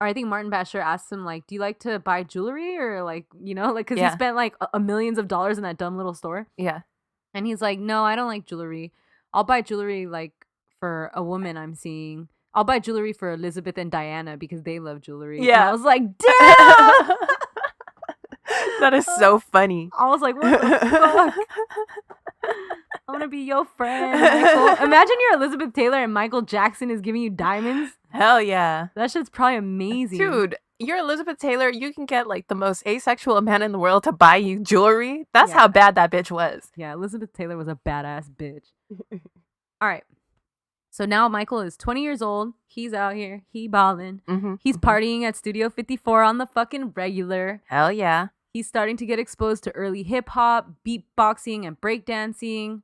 or I think Martin Basher asks him like, do you like to buy jewelry, or like, you know, like, because he spent like millions of dollars in that dumb little store. Yeah. And he's like, no, I don't like jewelry. I'll buy jewelry like for a woman I'm seeing. I'll buy jewelry for Elizabeth and Diana because they love jewelry. Yeah. And I was like, damn. That is so funny. I was like, what the fuck? I want to be your friend, Michael. Imagine you're Elizabeth Taylor and Michael Jackson is giving you diamonds. Hell yeah. That shit's probably amazing. Dude, you're Elizabeth Taylor. You can get like the most asexual man in the world to buy you jewelry. That's how bad that bitch was. Yeah, Elizabeth Taylor was a badass bitch. All right. So now Michael is 20 years old. He's out here. He balling. He's partying at Studio 54 on the fucking regular. Hell yeah. He's starting to get exposed to early hip hop, beatboxing, and breakdancing.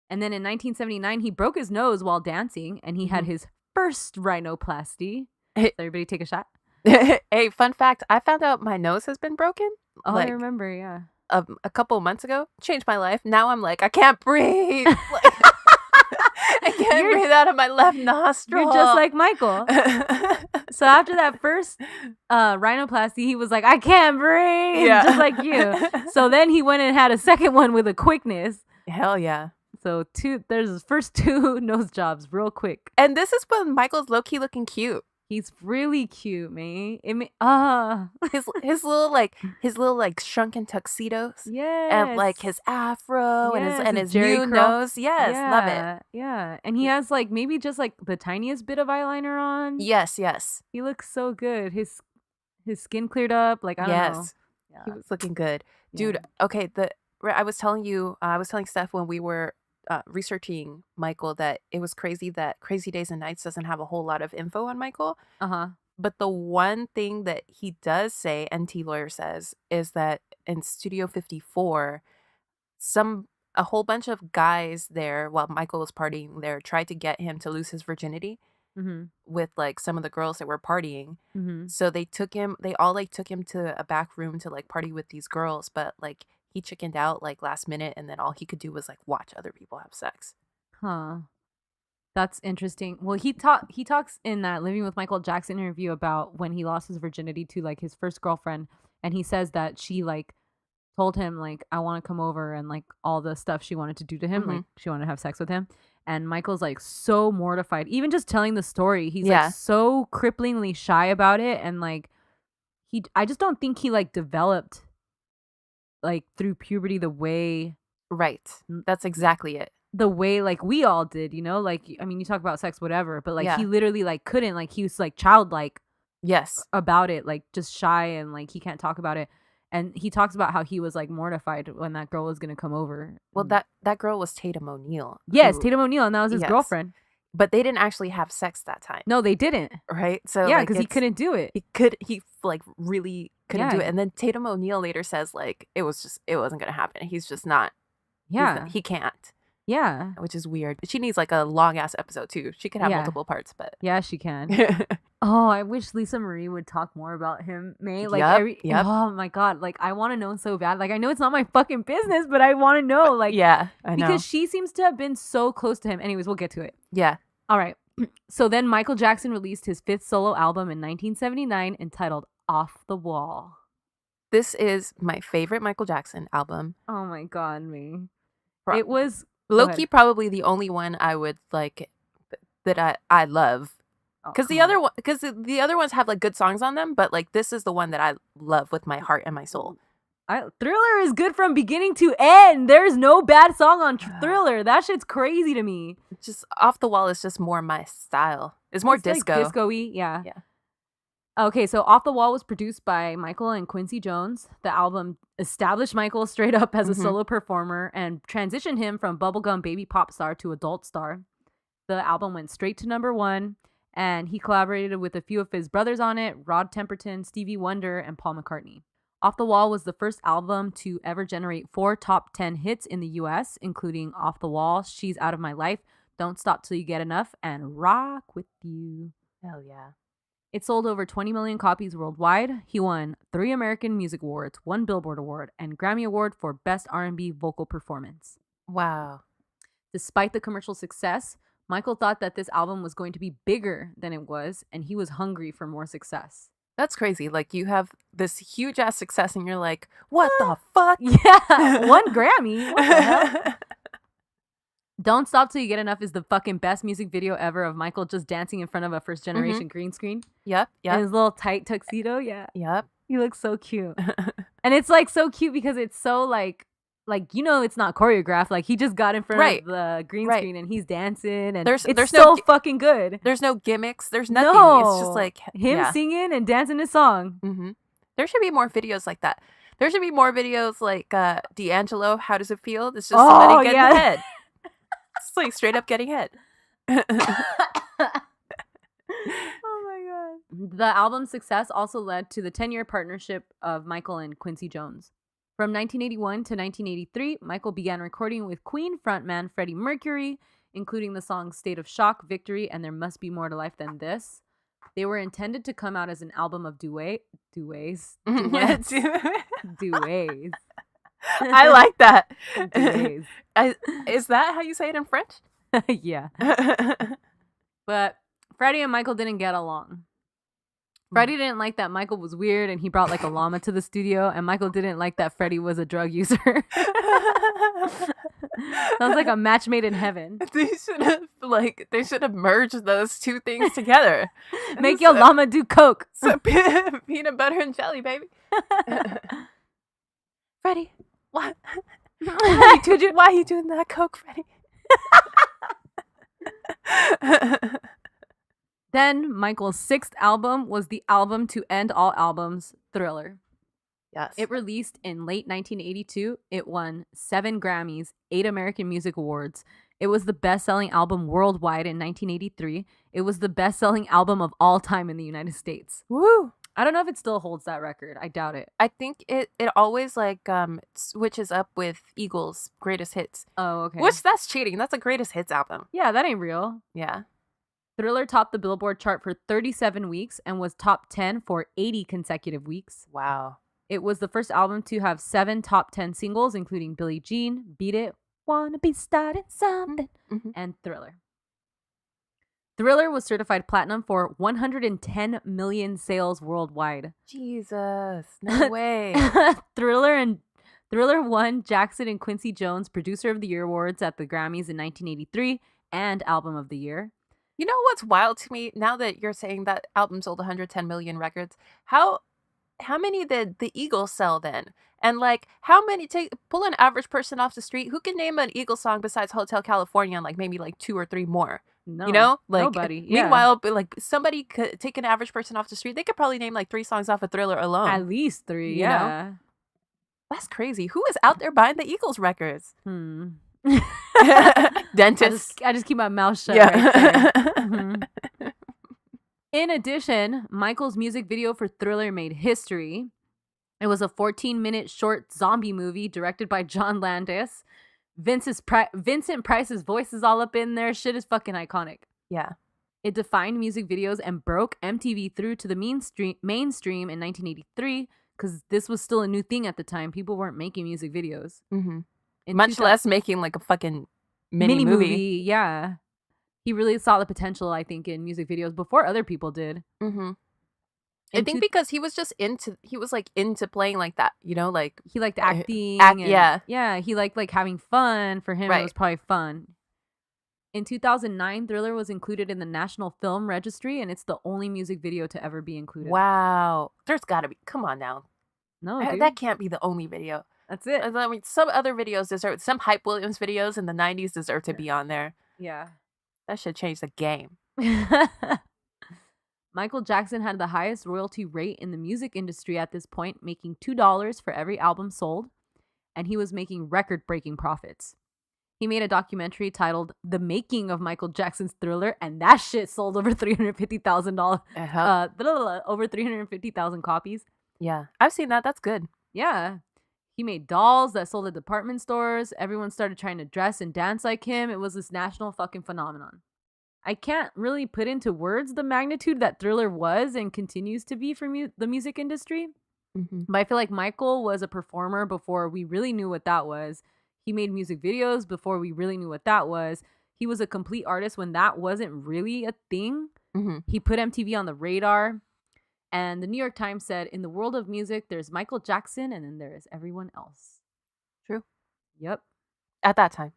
And then in 1979, he broke his nose while dancing, and he had his first rhinoplasty. So everybody take a shot. Hey, fun fact. I found out my nose has been broken. Oh, like, I remember, yeah. A couple months ago. Changed my life. Now I'm like, I can't breathe. Like, I can't breathe out of my left nostril. You're just like Michael. So after that first rhinoplasty, he was like, I can't breathe, just like you. So then he went and had a second one with a quickness. Hell yeah. So there's his first 2 nose jobs real quick. And this is when Michael's low-key looking cute. He's really cute, man. His little like shrunken tuxedos. Yes. And like his afro and his Jerry new curl. nose. Yes, love it. Yeah. And he has like maybe just like the tiniest bit of eyeliner on. Yes. He looks so good. His skin cleared up. Like, I don't know. Yeah. He was looking good. Dude, okay, I was telling Steph when we were researching Michael that it was crazy that Crazy Days and Nights doesn't have a whole lot of info on Michael. But the one thing that he does say, NT Lawyer says, is that in Studio 54, a whole bunch of guys there while Michael was partying there tried to get him to lose his virginity with like some of the girls that were partying. So they took him to a back room to like party with these girls, but like he chickened out like last minute, and then all he could do was like watch other people have sex. That's interesting. Well, he talks in that Living with Michael Jackson interview about when he lost his virginity to like his first girlfriend, and he says that she like told him like, I want to come over, and like all the stuff she wanted to do to him, like she wanted to have sex with him. And Michael's like so mortified, even just telling the story. He's like so cripplingly shy about it, and like I just don't think he like developed like through puberty the way that's exactly it, the way like we all did, you know, like, I mean, you talk about sex whatever, but like he literally like couldn't, like he was like childlike about it, like just shy, and like he can't talk about it. And he talks about how he was like mortified when that girl was gonna come over. Well, that girl was Tatum O'Neal. Tatum O'Neal, and that was his girlfriend. But they didn't actually have sex that time. No, they didn't. Right? So yeah, because he couldn't do it. He like really couldn't do it. And then Tatum O'Neal later says like it wasn't gonna happen. He's just not. Yeah. He can't. Yeah. Which is weird. She needs like a long ass episode too. She can have multiple parts, but yeah, she can. Oh, I wish Lisa Marie would talk more about him, May. Like oh my god, like I want to know so bad. Like I know it's not my fucking business, but I want to know. Like I know. Because she seems to have been so close to him. Anyways, we'll get to it. Yeah. All right. So then Michael Jackson released his 5th solo album in 1979 entitled Off the Wall. This is my favorite Michael Jackson album. Oh my god, me. It was low-key probably the only one I would like that I love. Because the other ones have like good songs on them, but like this is the one that I love with my heart and my soul. Thriller is good from beginning to end. There's no bad song on Thriller. That shit's crazy to me. Just Off the Wall is just more my style. It's more disco. Like disco-y, yeah. Okay, so Off the Wall was produced by Michael and Quincy Jones. The album established Michael straight up as a solo performer and transitioned him from bubblegum baby pop star to adult star. The album went straight to #1, and he collaborated with a few of his brothers on it, Rod Temperton, Stevie Wonder, and Paul McCartney. Off the Wall was the first album to ever generate 4 top 10 hits in the US, including Off the Wall, She's Out of My Life, Don't Stop Till You Get Enough, and Rock With You. Hell yeah. It sold over 20 million copies worldwide. He won 3 American Music Awards, 1 Billboard Award, and Grammy Award for Best R&B Vocal Performance. Wow. Despite the commercial success, Michael thought that this album was going to be bigger than it was, and he was hungry for more success. That's crazy. Like, you have this huge ass success and you're like, what the fuck? Yeah, 1 Grammy. What the hell? Don't Stop Till You Get Enough is the fucking best music video ever of Michael just dancing in front of a first generation green screen. Yep. And his little tight tuxedo. Yeah. Yep. He looks so cute. And it's like so cute because it's so like, you know, it's not choreographed. Like, he just got in front of the green screen and he's dancing. And it's so fucking good. There's no gimmicks. There's nothing. No. It's just like him singing and dancing his song. There should be more videos like that. There should be more videos like D'Angelo, How Does It Feel? It's just somebody getting head. It's like straight up getting head. Oh my god. The album's success also led to the 10-year partnership of Michael and Quincy Jones. From 1981 to 1983, Michael began recording with Queen frontman Freddie Mercury, including the songs State of Shock, Victory, and There Must Be More to Life Than This. They were intended to come out as an album of duets. Duets. I like that. Duets. Is that how you say it in French? Yeah. But Freddie and Michael didn't get along. Freddie didn't like that Michael was weird and he brought like a llama to the studio, and Michael didn't like that Freddie was a drug user. Sounds like a match made in heaven. They should have merged those two things together. Make your llama do coke. So peanut butter and jelly, baby. Freddie, what? Why are you doing that coke, Freddie? Then Michael's 6th album was the album to end all albums, Thriller. Yes. It released in late 1982. It won 7 Grammys, 8 American Music Awards. It was the best-selling album worldwide in 1983. It was the best-selling album of all time in the United States. Woo! I don't know if it still holds that record. I doubt it. I think it always switches up with Eagles' greatest hits. Oh, okay. Which, that's cheating. That's a greatest hits album. Yeah, that ain't real. Yeah. Thriller topped the Billboard chart for 37 weeks and was top 10 for 80 consecutive weeks. Wow. It was the first album to have 7 top 10 singles, including Billie Jean, Beat It, Wanna Be Starting Something, and Thriller. Thriller was certified platinum for 110 million sales worldwide. Jesus, no way. Thriller won Jackson and Quincy Jones Producer of the Year awards at the Grammys in 1983 and Album of the Year. You know what's wild to me, now that you're saying that album sold 110 million records, how many did the Eagles sell then? And like, how many, pull an average person off the street, who can name an Eagles song besides Hotel California and like maybe like 2 or 3 more? No, you know, like nobody. Yeah. Meanwhile, like somebody could take an average person off the street, they could probably name like 3 songs off of Thriller alone. At least 3, you yeah. know? That's crazy. Who is out there buying the Eagles records? Dentist. I just keep my mouth shut. Yeah. Right there. In addition, Michael's music video for Thriller made history. It was a 14-minute short zombie movie directed by John Landis. Vincent Price's voice is all up in there. Shit is fucking iconic. Yeah. It defined music videos and broke MTV through to the mainstream in 1983 because this was still a new thing at the time. People weren't making music videos. Much less making like a fucking mini movie. Yeah. He really saw the potential, I think, in music videos before other people did. I think because he was into playing like that, you know, like he liked acting. Yeah, he liked having fun. For him, It was probably fun. In 2009, Thriller was included in the National Film Registry, and it's the only music video to ever be included. Wow. There's gotta be, come on now. No, dude. That can't be the only video. That's it. I mean, some other videos deserve, some Hype Williams videos in the 90s deserve to be on there. Yeah. That should change the game. Michael Jackson had the highest royalty rate in the music industry at this point, making $2 for every album sold, and he was making record-breaking profits. He made a documentary titled The Making of Michael Jackson's Thriller, and that shit sold over $350,000, over 350,000 copies. Yeah, I've seen that. That's good. Yeah. He made dolls that sold at department stores. Everyone started trying to dress and dance like him. It was this national fucking phenomenon. I can't really put into words the magnitude that Thriller was and continues to be for the music industry. Mm-hmm. But I feel like Michael was a performer before we really knew what that was. He made music videos before we really knew what that was. He was a complete artist when that wasn't really a thing. Mm-hmm. He put MTV on the radar. And the New York Times said, in the world of music, there's Michael Jackson and then there is everyone else. True. Yep. At that time.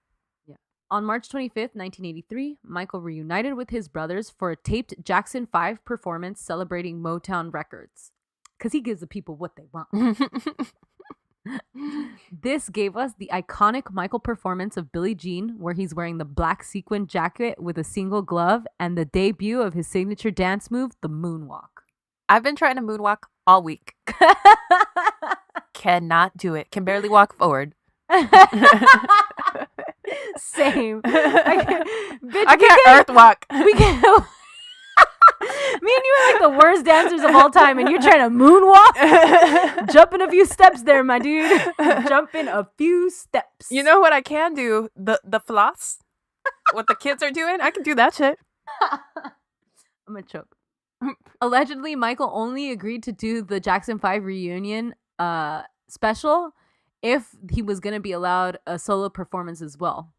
Yeah. On March 25th, 1983, Michael reunited with his brothers for a taped Jackson 5 performance celebrating Motown Records. Because he gives the people what they want. This gave us the iconic Michael performance of Billie Jean, where he's wearing the black sequin jacket with a single glove, and the debut of his signature dance move, the moonwalk. I've been trying to moonwalk all week. Cannot do it. Can barely walk forward. Same. I can't earth walk. We can. Me and you are like the worst dancers of all time, and you're trying to moonwalk? Jumping a few steps there, my dude. Jumping a few steps. You know what I can do? The floss. What the kids are doing? I can do that shit. I'm gonna choke. Allegedly, Michael only agreed to do the Jackson 5 reunion special if he was gonna be allowed a solo performance as well.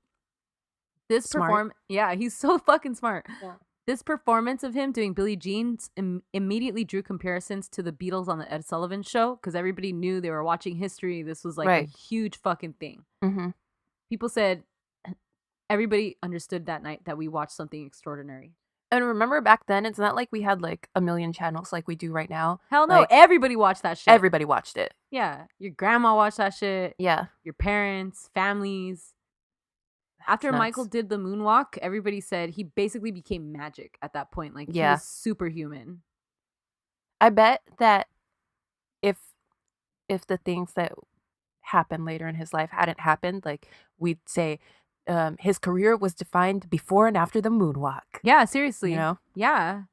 Yeah, he's so fucking smart. Yeah. This performance of him doing Billie Jean immediately drew comparisons to the Beatles on the Ed Sullivan Show because everybody knew they were watching history. This was like a huge fucking thing. Mm-hmm. People said everybody understood that night that we watched something extraordinary. And remember back then, it's not like we had like a million channels like we do right now. Hell no, like, everybody watched that shit. Everybody watched it. Yeah, your grandma watched that shit. Yeah. Your parents, families. After Michael did the moonwalk, everybody said he basically became magic at that point. Like, he was superhuman. I bet that if the things that happened later in his life hadn't happened, like, we'd say his career was defined before and after the moonwalk. Yeah, seriously. You know? Yeah.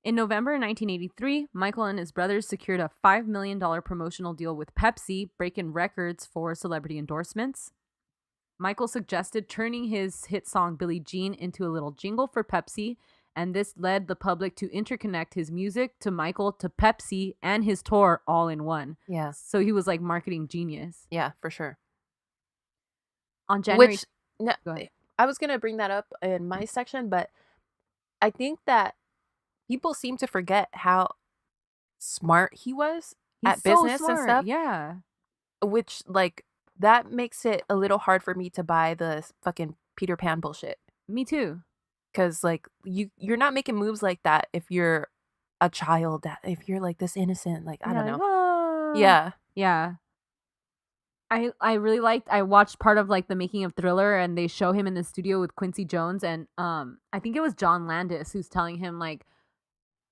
In November 1983, Michael and his brothers secured a $5 million promotional deal with Pepsi, breaking records for celebrity endorsements. Michael suggested turning his hit song Billie Jean into a little jingle for Pepsi, and this led the public to interconnect his music to Michael, to Pepsi, and his tour all in one. Yeah. So he was like marketing genius. Yeah, for sure. On January... I was going to bring that up in my section, but I think that people seem to forget how smart he was at business and stuff. Yeah. Which, like... that makes it a little hard for me to buy the fucking Peter Pan bullshit. Me too. Because, like, you're not making moves like that if you're a child, if you're, like, this innocent, like, I don't know. Oh. Yeah. Yeah. I really liked, I watched part of, like, the making of Thriller, and they show him in the studio with Quincy Jones, and I think it was John Landis who's telling him, like,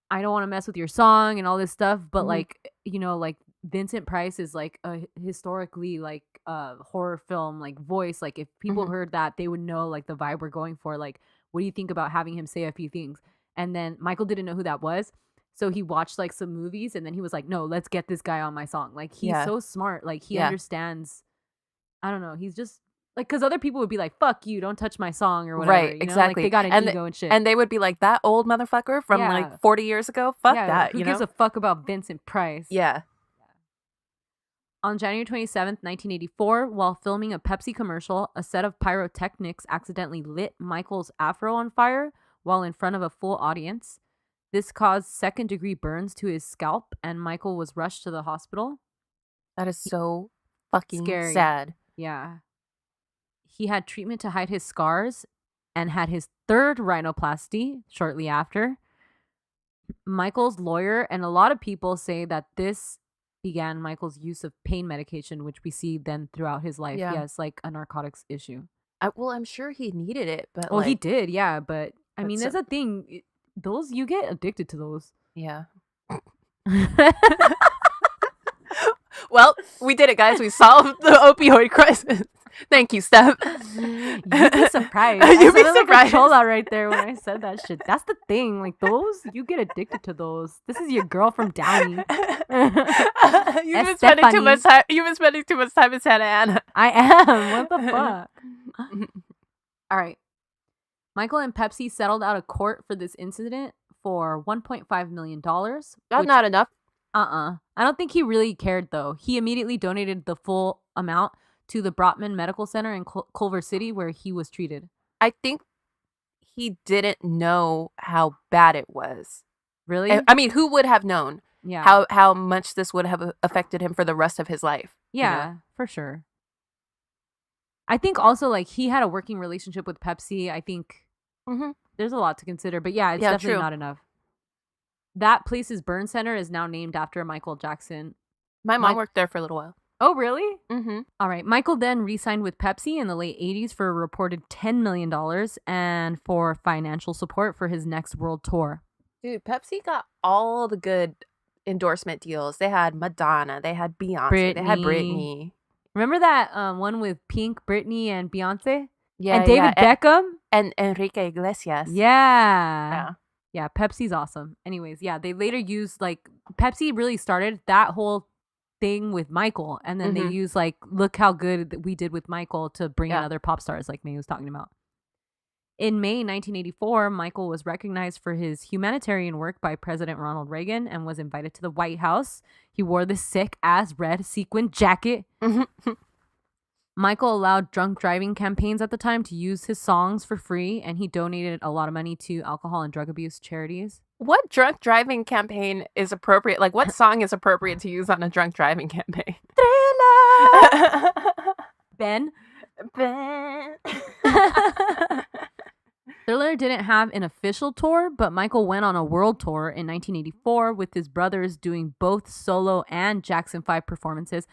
I don't want to mess with your song and all this stuff, but, like, you know, like, Vincent Price is like a historically like horror film like voice. Like if people heard that, they would know like the vibe we're going for. Like, what do you think about having him say a few things? And then Michael didn't know who that was, so he watched like some movies, and then he was like, no, let's get this guy on my song. Like, he's so smart. Like, he understands. I don't know. He's just like, because other people would be like, fuck you, don't touch my song or whatever. Right, you know? exactly. Like, they got an ego and shit. And they would be like, that old motherfucker from like 40 years ago? Fuck that. Who gives a fuck about Vincent Price? Yeah. On January 27th, 1984, while filming a Pepsi commercial, a set of pyrotechnics accidentally lit Michael's afro on fire while in front of a full audience. This caused second-degree burns to his scalp, and Michael was rushed to the hospital. That is so fucking scary. Sad. Yeah. He had treatment to hide his scars and had his third rhinoplasty shortly after. Michael's lawyer and a lot of people say that this began Michael's use of pain medication, which we see then throughout his life. He has like a narcotics issue. I'm sure he needed it, but he did, yeah. But I mean, there's a thing; those, you get addicted to those. Yeah. Well, we did it, guys. We solved the opioid crisis. Thank you, Steph. You'd be surprised. You'd be I sounded like a surprised. troll out right there when I said that shit. That's the thing. Like those, you get addicted to those. This is your girl from Downey. You've been spending too much time. You've been spending too much time in Santa Ana. I am. What the fuck? All right. Michael and Pepsi settled out of court for this incident for $1.5 million. That's not enough. I don't think he really cared, though. He immediately donated the full amount to the Brotman Medical Center in Culver City, where he was treated. I think he didn't know how bad it was. Really? I mean, who would have known Yeah. how much this would have affected him for the rest of his life? Yeah, you know? for sure. I think also, like, he had a working relationship with Pepsi. I think there's a lot to consider. But yeah, it's definitely not enough. That place's burn center is now named after Michael Jackson. My mom worked there for a little while. Oh, really? Mm-hmm. All right. Michael then re-signed with Pepsi in the late 80s for a reported $10 million and for financial support for his next world tour. Dude, Pepsi got all the good endorsement deals. They had Madonna. They had Beyonce. They had Britney. Remember that one with Pink, Britney, and Beyonce? Yeah, and David Beckham? And Enrique Iglesias. Yeah. Yeah, Pepsi's awesome. Anyways, yeah, they later used, like, Pepsi really started that whole thing with Michael, and then they used, like, look how good that we did with Michael to bring in other pop stars like May was talking about. In May 1984, Michael was recognized for his humanitarian work by President Ronald Reagan and was invited to the White House. He wore this sick-ass red sequin jacket. Michael allowed drunk driving campaigns at the time to use his songs for free, and he donated a lot of money to alcohol and drug abuse charities. What drunk driving campaign is appropriate? Like, what song is appropriate to use on a drunk driving campaign? Thriller! Ben? Thriller didn't have an official tour, but Michael went on a world tour in 1984 with his brothers doing both solo and Jackson 5 performances.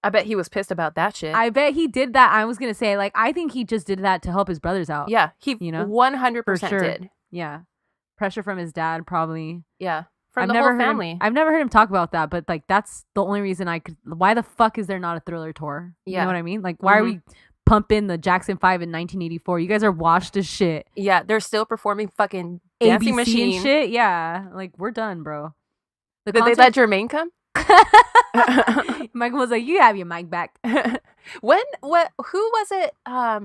I bet he was pissed about that shit. I bet he did that. I was going to say, like, I think he just did that to help his brothers out. Yeah, he 100% did. Yeah. Pressure from his dad, probably. Yeah. From the whole family. I've never heard him talk about that, but, like, that's the only reason I could. Why the fuck is there not a Thriller tour? You know what I mean? Like, why are we pumping the Jackson 5 in 1984? You guys are washed as shit. Yeah, they're still performing fucking Dancing ABC Machine and shit. Yeah. Like, we're done, bro. Did they let Jermaine come? Michael was like, you have your mic back. Who was it? I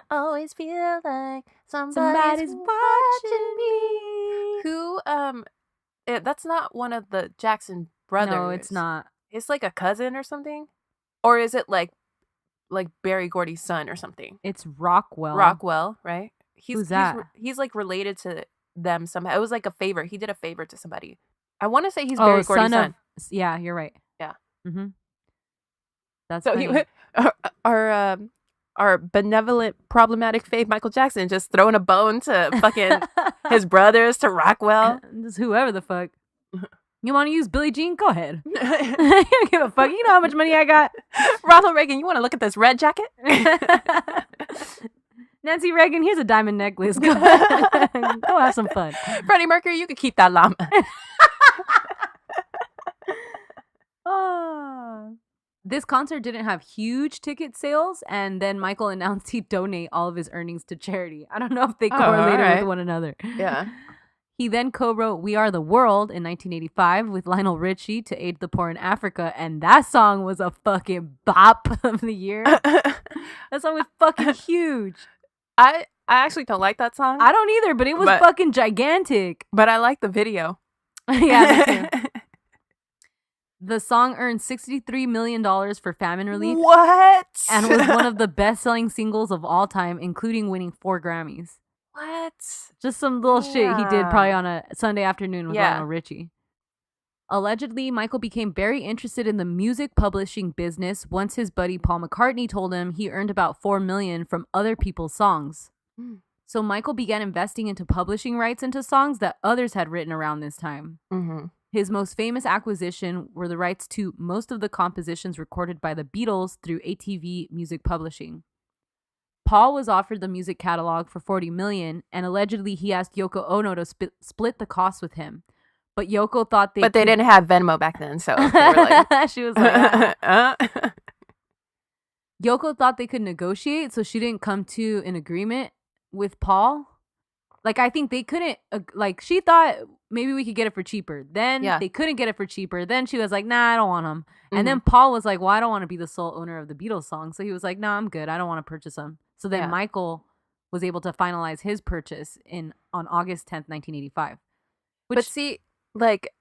always feel like somebody's watching me. Who, that's not one of the Jackson brothers. No, it's not. It's like a cousin or something? Or is it like Berry Gordy's son or something? It's Rockwell. Rockwell, right? Who's that? He's like related to them somehow. It was like a favor. He did a favor to somebody. I want to say he's Berry Gordy's son. Yeah, you're right. Yeah. Mm-hmm. That's so funny. Our benevolent, problematic fave Michael Jackson just throwing a bone to fucking his brothers, to Rockwell. Just whoever the fuck. You want to use Billie Jean? Go ahead. You don't give a fuck. You know how much money I got. Ronald Reagan, you want to look at this red jacket? Nancy Reagan, here's a diamond necklace. Go ahead. Go have some fun. Freddie Mercury, you could keep that llama. This concert didn't have huge ticket sales, and then Michael announced he'd donate all of his earnings to charity. I don't know if they correlated with one another. Yeah. He then co-wrote We Are the World in 1985 with Lionel Richie to aid the poor in Africa, and that song was a fucking bop of the year. That song was fucking huge. I actually don't like that song. I don't either, but it was fucking gigantic. But I like the video. Yeah, me too. The song earned $63 million for famine relief. What? And was one of the best-selling singles of all time, including winning 4 Grammys. What? Just some little shit he did probably on a Sunday afternoon with Lionel Richie. Allegedly, Michael became very interested in the music publishing business once his buddy Paul McCartney told him he earned about $4 million from other people's songs. So Michael began investing into publishing rights into songs that others had written around this time. Mm-hmm. His most famous acquisition were the rights to most of the compositions recorded by the Beatles through ATV Music Publishing. Paul was offered the music catalog for $40 million, and allegedly he asked Yoko Ono to split the cost with him. But Yoko thought they didn't have Venmo back then, so they were like, she was like, Yoko thought they could negotiate, so she didn't come to an agreement with Paul. Like, I think they couldn't, like, she thought maybe we could get it for cheaper. Then they couldn't get it for cheaper. Then she was like, nah, I don't want them. And then Paul was like, well, I don't want to be the sole owner of the Beatles song. So he was like, no, I'm good. I don't want to purchase them. So then Michael was able to finalize his purchase on August 10th, 1985. But see, like,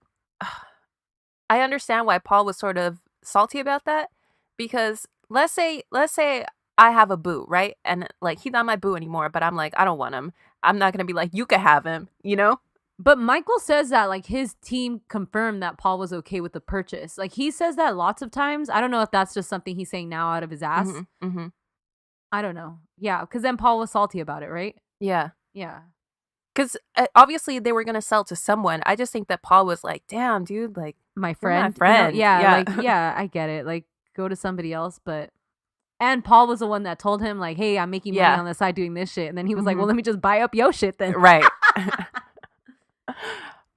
I understand why Paul was sort of salty about that, because let's say I have a boo, right? And like, he's not my boo anymore, but I'm like, I don't want him. I'm not going to be like, you can have him, you know? But Michael says that like his team confirmed that Paul was okay with the purchase. Like, he says that lots of times. I don't know if that's just something he's saying now out of his ass. I don't know. Yeah, because then Paul was salty about it, right? Yeah. Yeah. Because obviously they were going to sell to someone. I just think that Paul was like, damn, dude, like, my friend. My friend. You know, like, yeah, I get it. Like, go to somebody else, but... And Paul was the one that told him, like, hey, I'm making money on the side doing this shit. And then he was like, well, let me just buy up your shit then. Right.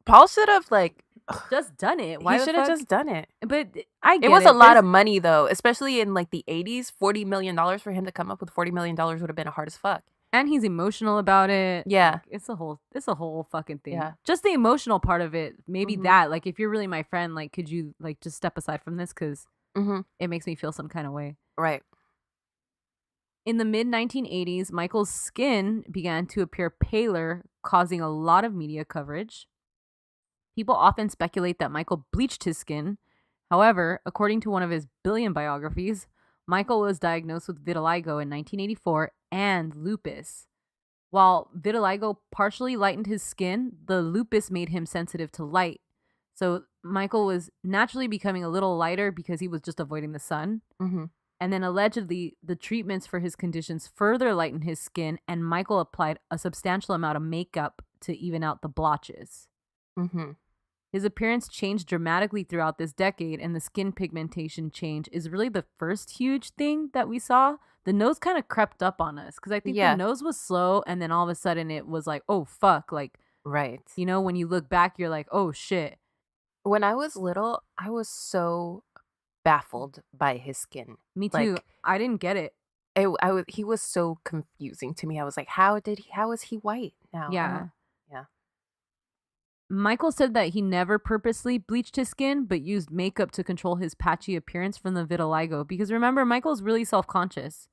Paul should have, like... just done it. Why he should have just done it. But I get it. It was a lot of money, though, especially in, like, the 80s. $40 million for him to come up with $40 million would have been hard as fuck. And he's emotional about it. Yeah. Like, it's a whole fucking thing. Yeah. Just the emotional part of it. Maybe that. Like, if you're really my friend, like, could you, like, just step aside from this? Because it makes me feel some kind of way. Right. In the mid-1980s, Michael's skin began to appear paler, causing a lot of media coverage. People often speculate that Michael bleached his skin. However, according to one of his billion biographies, Michael was diagnosed with vitiligo in 1984 and lupus. While vitiligo partially lightened his skin, the lupus made him sensitive to light. So Michael was naturally becoming a little lighter because he was just avoiding the sun. And then allegedly, the treatments for his conditions further lightened his skin, and Michael applied a substantial amount of makeup to even out the blotches. His appearance changed dramatically throughout this decade, and the skin pigmentation change is really the first huge thing that we saw. The nose kind of crept up on us, because I think the nose was slow, and then all of a sudden it was like, oh, fuck. Like, right. You know, when you look back, you're like, oh, shit. When I was little, I was so... baffled by his skin. Me too. Like, I didn't get it. He was so confusing to me. I was like, how is he white now? Yeah. Yeah. Michael said that he never purposely bleached his skin, but used makeup to control his patchy appearance from the vitiligo. Because remember, Michael's really self-conscious.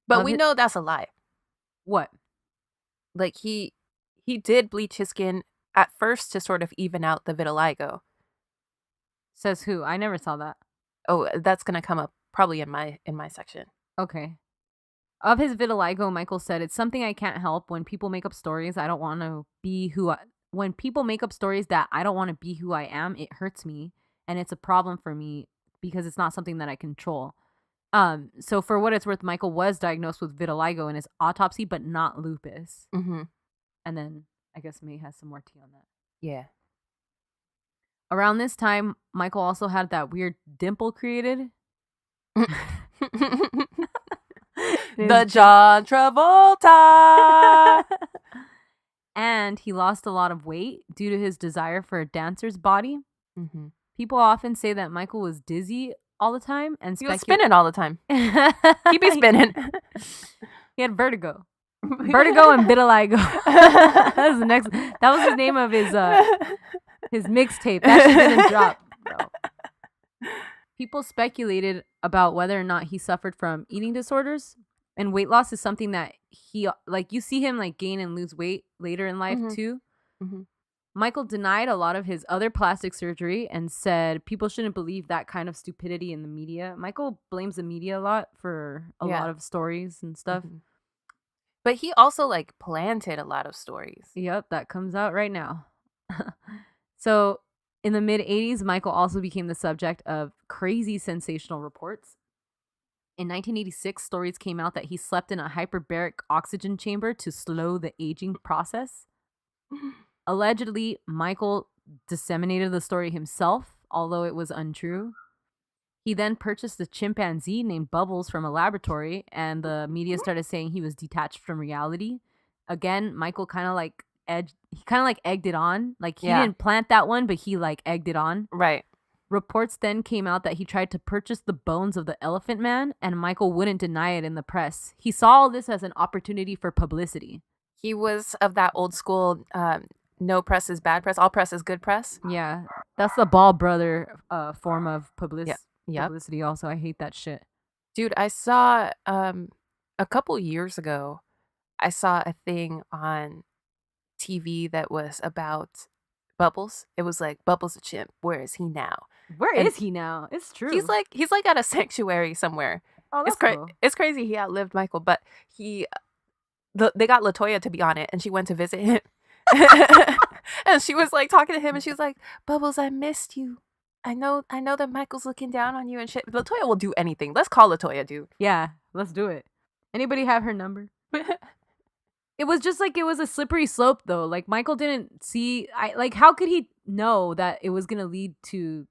But we know that's a lie. What? Like, he did bleach his skin at first to sort of even out the vitiligo. Says who? I never saw that. Oh, that's gonna come up probably in my section. Okay. Of his vitiligo, Michael said, it's something I can't help. When people make up stories, I don't want to be when people make up stories that I don't want to be who I am, it hurts me. And it's a problem for me because it's not something that I control. So for what it's worth, Michael was diagnosed with vitiligo in his autopsy, but not lupus. And then I guess May has some more tea on that. Yeah. Around this time, Michael also had that weird dimple created. The John Travolta. And he lost a lot of weight due to his desire for a dancer's body. People often say that Michael was dizzy all the time. And he was spinning all the time. He'd be spinning. He had vertigo. Vertigo and vitiligo. That was the name of his mixtape. That shit didn't drop, bro. People speculated about whether or not he suffered from eating disorders, and weight loss is something that he, like, you see him like gain and lose weight later in life too. Michael denied a lot of his other plastic surgery and said people shouldn't believe that kind of stupidity in the media. Michael blames the media a lot for a lot of stories and stuff. But he also like planted a lot of stories. Yep, that comes out right now. So in the mid-'80s, Michael also became the subject of crazy sensational reports. In 1986, stories came out that he slept in a hyperbaric oxygen chamber to slow the aging process. Allegedly, Michael disseminated the story himself, although it was untrue. He then purchased a chimpanzee named Bubbles from a laboratory, and the media started saying he was detached from reality. Again, Michael kind of like egged it on. Like he didn't plant that one, but he like egged it on. Right. Reports then came out that he tried to purchase the bones of the Elephant Man, and Michael wouldn't deny it in the press. He saw all this as an opportunity for publicity. He was of that old school, no press is bad press, all press is good press. Yeah, that's the Ball brother form of publicity. Yep. Publicity also. I hate that shit. Dude, I saw a couple years ago, I saw a thing on TV that was about Bubbles. It was like, Bubbles a chimp. Where is he now? Where is he now? It's true. He's like at a sanctuary somewhere. Oh, that's cool. It's crazy he outlived Michael, but they got LaToya to be on it, and she went to visit him. And she was like talking to him, and she was like, Bubbles, I missed you. I know that Michael's looking down on you and shit. LaToya will do anything. Let's call LaToya, dude. Yeah, let's do it. Anybody have her number? It was just like, it was a slippery slope though. Like Michael didn't see, how could he know that it was going to lead to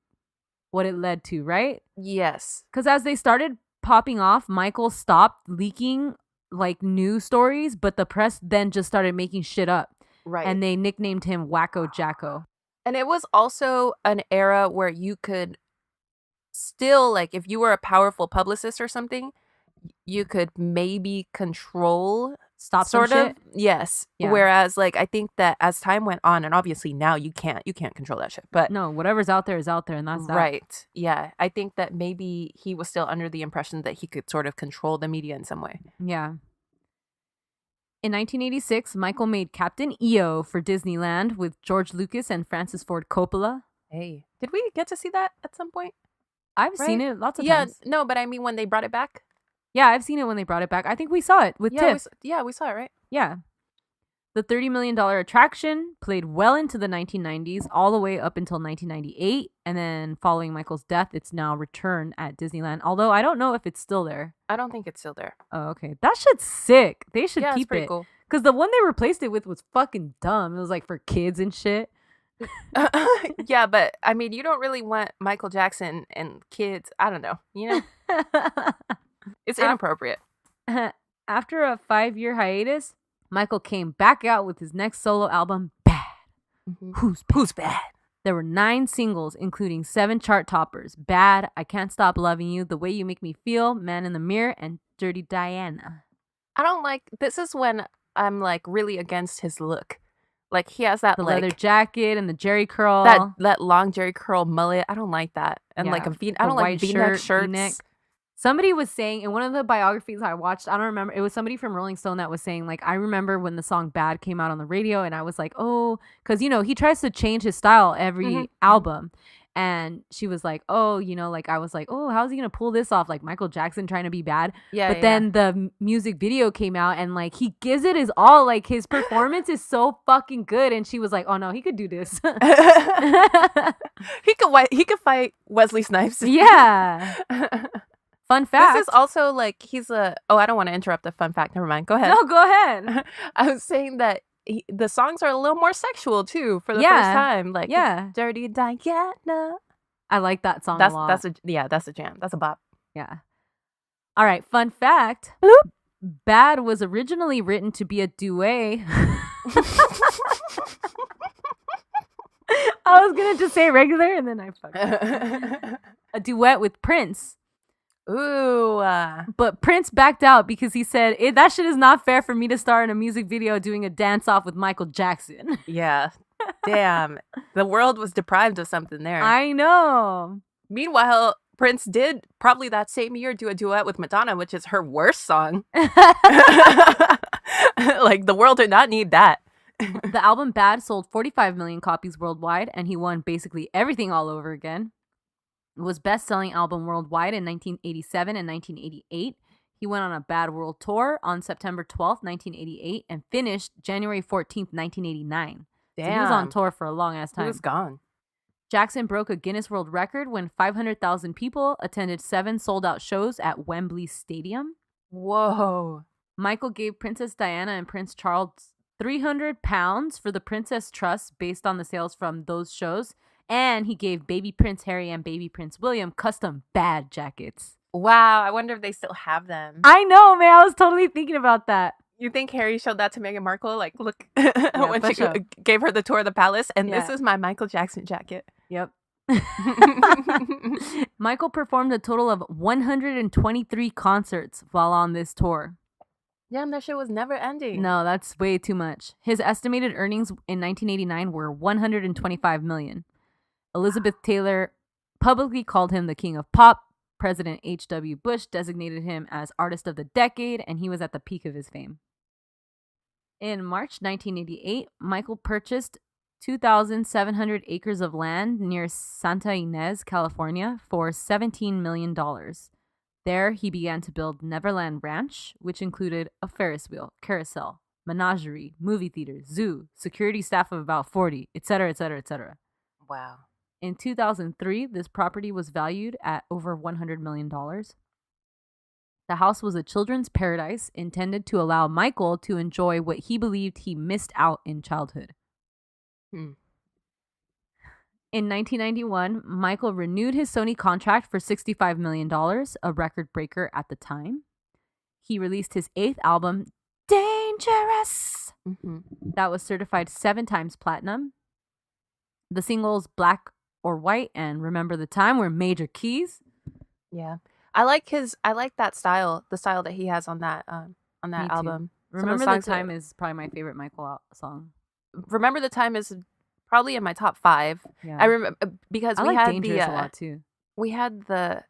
what it led to, right? Yes. Because as they started popping off, Michael stopped leaking like news stories, but the press then just started making shit up. Right. And they nicknamed him Wacko Jacko. And it was also an era where you could still, like, if you were a powerful publicist or something, you could maybe control Stop some sort of shit? Yes. Yeah. Whereas, like, I think that as time went on, and obviously now you can't control that shit, but No, whatever's out there is out there, and that's that. right. Yeah. I think that maybe he was still under the impression that he could sort of control the media in some way. Yeah. In 1986, Michael made Captain EO for Disneyland with George Lucas and Francis Ford Coppola. Hey, did we get to see that at some point? I've Right? seen it lots of Yeah, times. no, but I mean when they brought it back. Yeah, I've seen it when they brought it back. I think we saw it with Yeah, Tiff. we saw it, right? Yeah. The $30 million attraction played well into the 1990s, all the way up until 1998. And then following Michael's death, it's now returned at Disneyland. Although I don't know if it's still there. I don't think it's still there. Oh, okay. That shit's sick. They should Yeah, it's keep pretty it. cool. Because the one they replaced it with was fucking dumb. It was like for kids and shit. Yeah, but I mean, you don't really want Michael Jackson and kids. I don't know. You know, it's inappropriate. After a 5-year hiatus, Michael came back out with his next solo album, Bad. Mhm. Who's bad? There were 9 singles, including 7 chart toppers: Bad, I Can't Stop Loving You, The Way You Make Me Feel, Man in the Mirror, and Dirty Diana. I don't like. This is when I'm like really against his look. Like he has that The like leather jacket and the jerry curl. that long jerry curl mullet. I don't like that. And like Yeah, I the don't like white V-neck shirt, shirts. V-neck. Somebody was saying in one of the biographies I watched, I don't remember, it was somebody from Rolling Stone that was saying, like, I remember when the song Bad came out on the radio, and I was like, oh, because, you know, he tries to change his style every album. And she was like, oh, you know, like, I was like, oh, how's he going to pull this off? Like Michael Jackson trying to be bad. Yeah. But then the music video came out, and like, he gives it his all. Like, his performance is so fucking good. And she was like, oh no, he could do this. he could fight Wesley Snipes. Yeah. Fun fact. This is also like he's a. Oh, I don't want to interrupt the fun fact. Never mind. Go ahead. No, go ahead. I was saying that the songs are a little more sexual too for the Yeah. first time. Like Yeah. Dirty Diana. I like that song That's a lot. that's a jam. That's a bop. Yeah. All right. Fun fact. Bad was originally written to be a duet. I was going to just say regular, and then I fucked up. A duet with Prince. Ooh. But Prince backed out because he said, that shit is not fair for me to star in a music video doing a dance-off with Michael Jackson. Yeah. Damn. The world was deprived of something there. I know. Meanwhile, Prince did probably that same year do a duet with Madonna, which is her worst song. Like the world did not need that. The album Bad sold 45 million copies worldwide, and he won basically everything all over again. It was best-selling album worldwide in 1987 and 1988. He went on a Bad World Tour on September 12th, 1988, and finished January 14th, 1989. Damn. So he was on tour for a long-ass He time. was gone. Jackson broke a Guinness World Record when 500,000 people attended 7 sold-out shows at Wembley Stadium. Whoa. Michael gave Princess Diana and Prince Charles £300 for the Princess Trust based on the sales from those shows, And he gave baby Prince Harry and baby Prince William custom bad jackets. Wow, I wonder if they still have them. I know, man. I was totally thinking about that. You think Harry showed that to Meghan Markle? Like, look, when she sure. gave her the tour of the palace, and this Yeah. is my Michael Jackson jacket. Yep. Michael performed a total of 123 concerts while on this tour. Damn, that shit was never ending. No, that's way too much. His estimated earnings in 1989 were $125 million. Elizabeth Taylor publicly called him the king of pop. President H.W. Bush designated him as Artist of the Decade, and he was at the peak of his fame. In March 1988, Michael purchased 2,700 acres of land near Santa Ynez, California, for $17 million. There, he began to build Neverland Ranch, which included a Ferris wheel, carousel, menagerie, movie theater, zoo, security staff of about 40, etc., etc., etc. Wow. In 2003, this property was valued at over $100 million. The house was a children's paradise intended to allow Michael to enjoy what he believed he missed out in childhood. In 1991, Michael renewed his Sony contract for $65 million, a record breaker at the time. He released his 8th album, Dangerous, that was certified 7 times platinum. The singles Black or White and Remember the Time were major keys. Yeah. I like that style, the style that he has on that album. Remember the Time is probably my favorite Michael song. Remember the Time is probably in my top 5. Yeah. I remember because I we like had Dangerous a lot too. We had a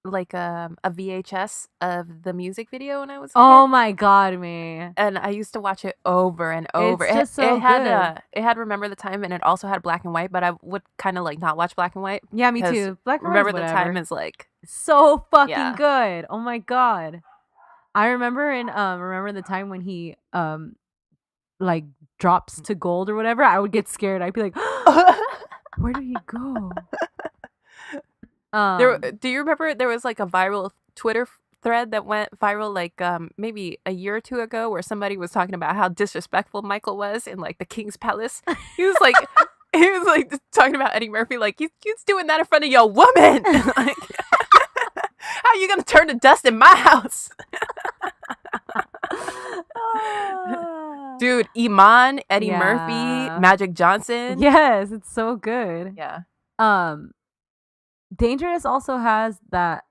VHS of the music video when I was a Oh kid, my god, man. and I used to watch it over and over. It's just so it had good. it had Remember the Time, and it also had black and white, but I would kind of like not watch black and white. Yeah, me 'cause too. Black and Remember White's the whatever. Time is like So fucking Yeah. good. Oh my god. I remember in Remember the Time when he like drops to gold or whatever, I would get scared. I'd be like, where did he go? do you remember there was like a viral Twitter thread that went viral like maybe a year or two ago where somebody was talking about how disrespectful Michael was in like the King's Palace. He was like talking about Eddie Murphy like he's doing that in front of your woman. Like, how are you gonna turn to dust in my house? Dude, Iman, Eddie Yeah. Murphy, Magic Johnson. Yes, it's so good. Yeah. Dangerous also has that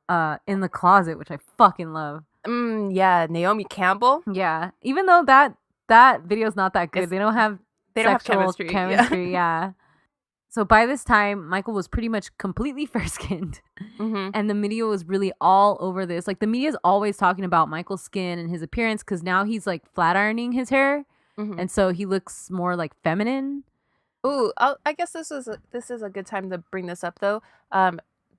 In the Closet, which I fucking love. Yeah, Naomi Campbell. Yeah. Even though that video's not that good. It's- They don't have chemistry. sexual chemistry. Yeah. So by this time, Michael was pretty much completely fair-skinned. Mm-hmm. And the media was really all over this. Like, the media is always talking about Michael's skin and his appearance because now he's, like, flat ironing his hair. Mm-hmm. And so he looks more, like, feminine. Ooh, I guess this is a good time to bring this up, though.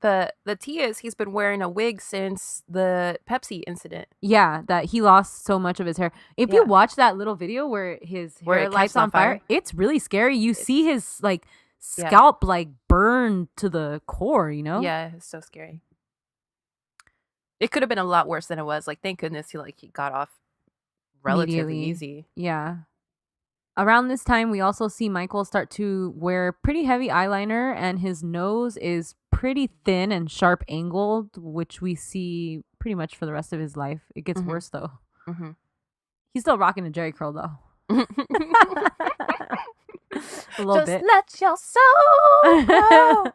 The tea is he's been wearing a wig since the Pepsi incident. Yeah, that he lost so much of his hair. If you Yeah. watch that little video where his Where hair it lights catches on on fire, fire? it's really scary. You see his, like, Yeah. scalp, like, burn to the core, you know? Yeah, it's so scary. It could have been a lot worse than it was. Like, thank goodness he got off relatively Immediately. easy. Yeah. Around this time, we also see Michael start to wear pretty heavy eyeliner, and his nose is pretty thin and sharp angled, which we see pretty much for the rest of his life. It gets Mhm. worse, though. Mm-hmm. He's still rocking a Jerry curl, though. A little Just bit. let your soul go.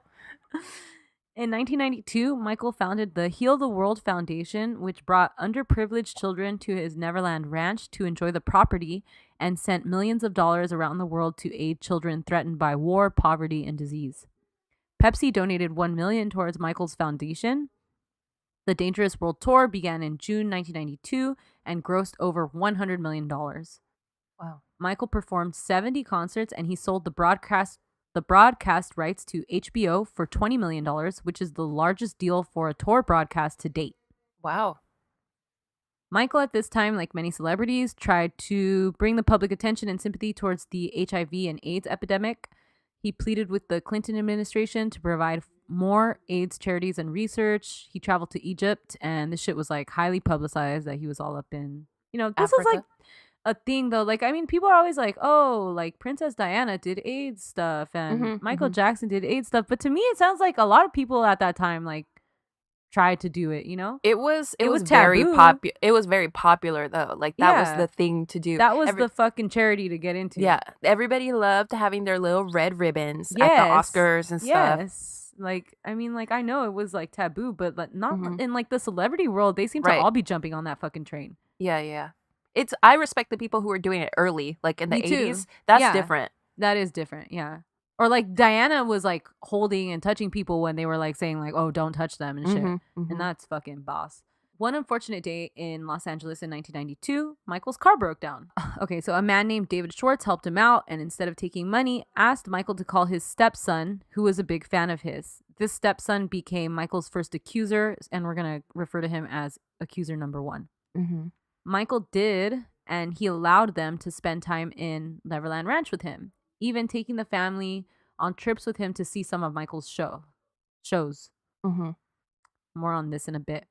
In 1992, Michael founded the Heal the World Foundation, which brought underprivileged children to his Neverland Ranch to enjoy the property and sent millions of dollars around the world to aid children threatened by war, poverty, and disease. Pepsi donated $1 million towards Michael's foundation. The Dangerous World Tour began in June 1992 and grossed over $100 million. Wow. Michael performed 70 concerts, and he sold the broadcast rights to HBO for $20 million, which is the largest deal for a tour broadcast to date. Wow. Michael, at this time, like many celebrities, tried to bring the public attention and sympathy towards the HIV and AIDS epidemic. He pleaded with the Clinton administration to provide more AIDS charities and research. He traveled to Egypt, and this shit was like highly publicized that he was all up in, this was like Africa? a thing though. Like, I mean, people are always like, oh, like Princess Diana did AIDS stuff and Michael Jackson did AIDS stuff. But to me, it sounds like a lot of people at that time like tried to do it, you know? It was very taboo. popular. It was very popular though. Like that was the thing to do. That was the fucking charity to get into. Yeah. Everybody loved having their little red ribbons at the Oscars and stuff. Yes. Like, I mean, like, I know it was like taboo, but like not in like the celebrity world. They seem to all be jumping on that fucking train. Yeah, yeah. I respect the people who were doing it early, like in the 80s. That's different. That is different, yeah. Or like Diana was like holding and touching people when they were like saying like, oh, don't touch them and shit. And that's fucking boss. One unfortunate day in Los Angeles in 1992, Michael's car broke down. Okay, so a man named David Schwartz helped him out and instead of taking money, asked Michael to call his stepson, who was a big fan of his. This stepson became Michael's first accuser, and we're going to refer to him as accuser number 1. Michael did, and he allowed them to spend time in Neverland Ranch with him, even taking the family on trips with him to see some of Michael's shows. More on this in a bit.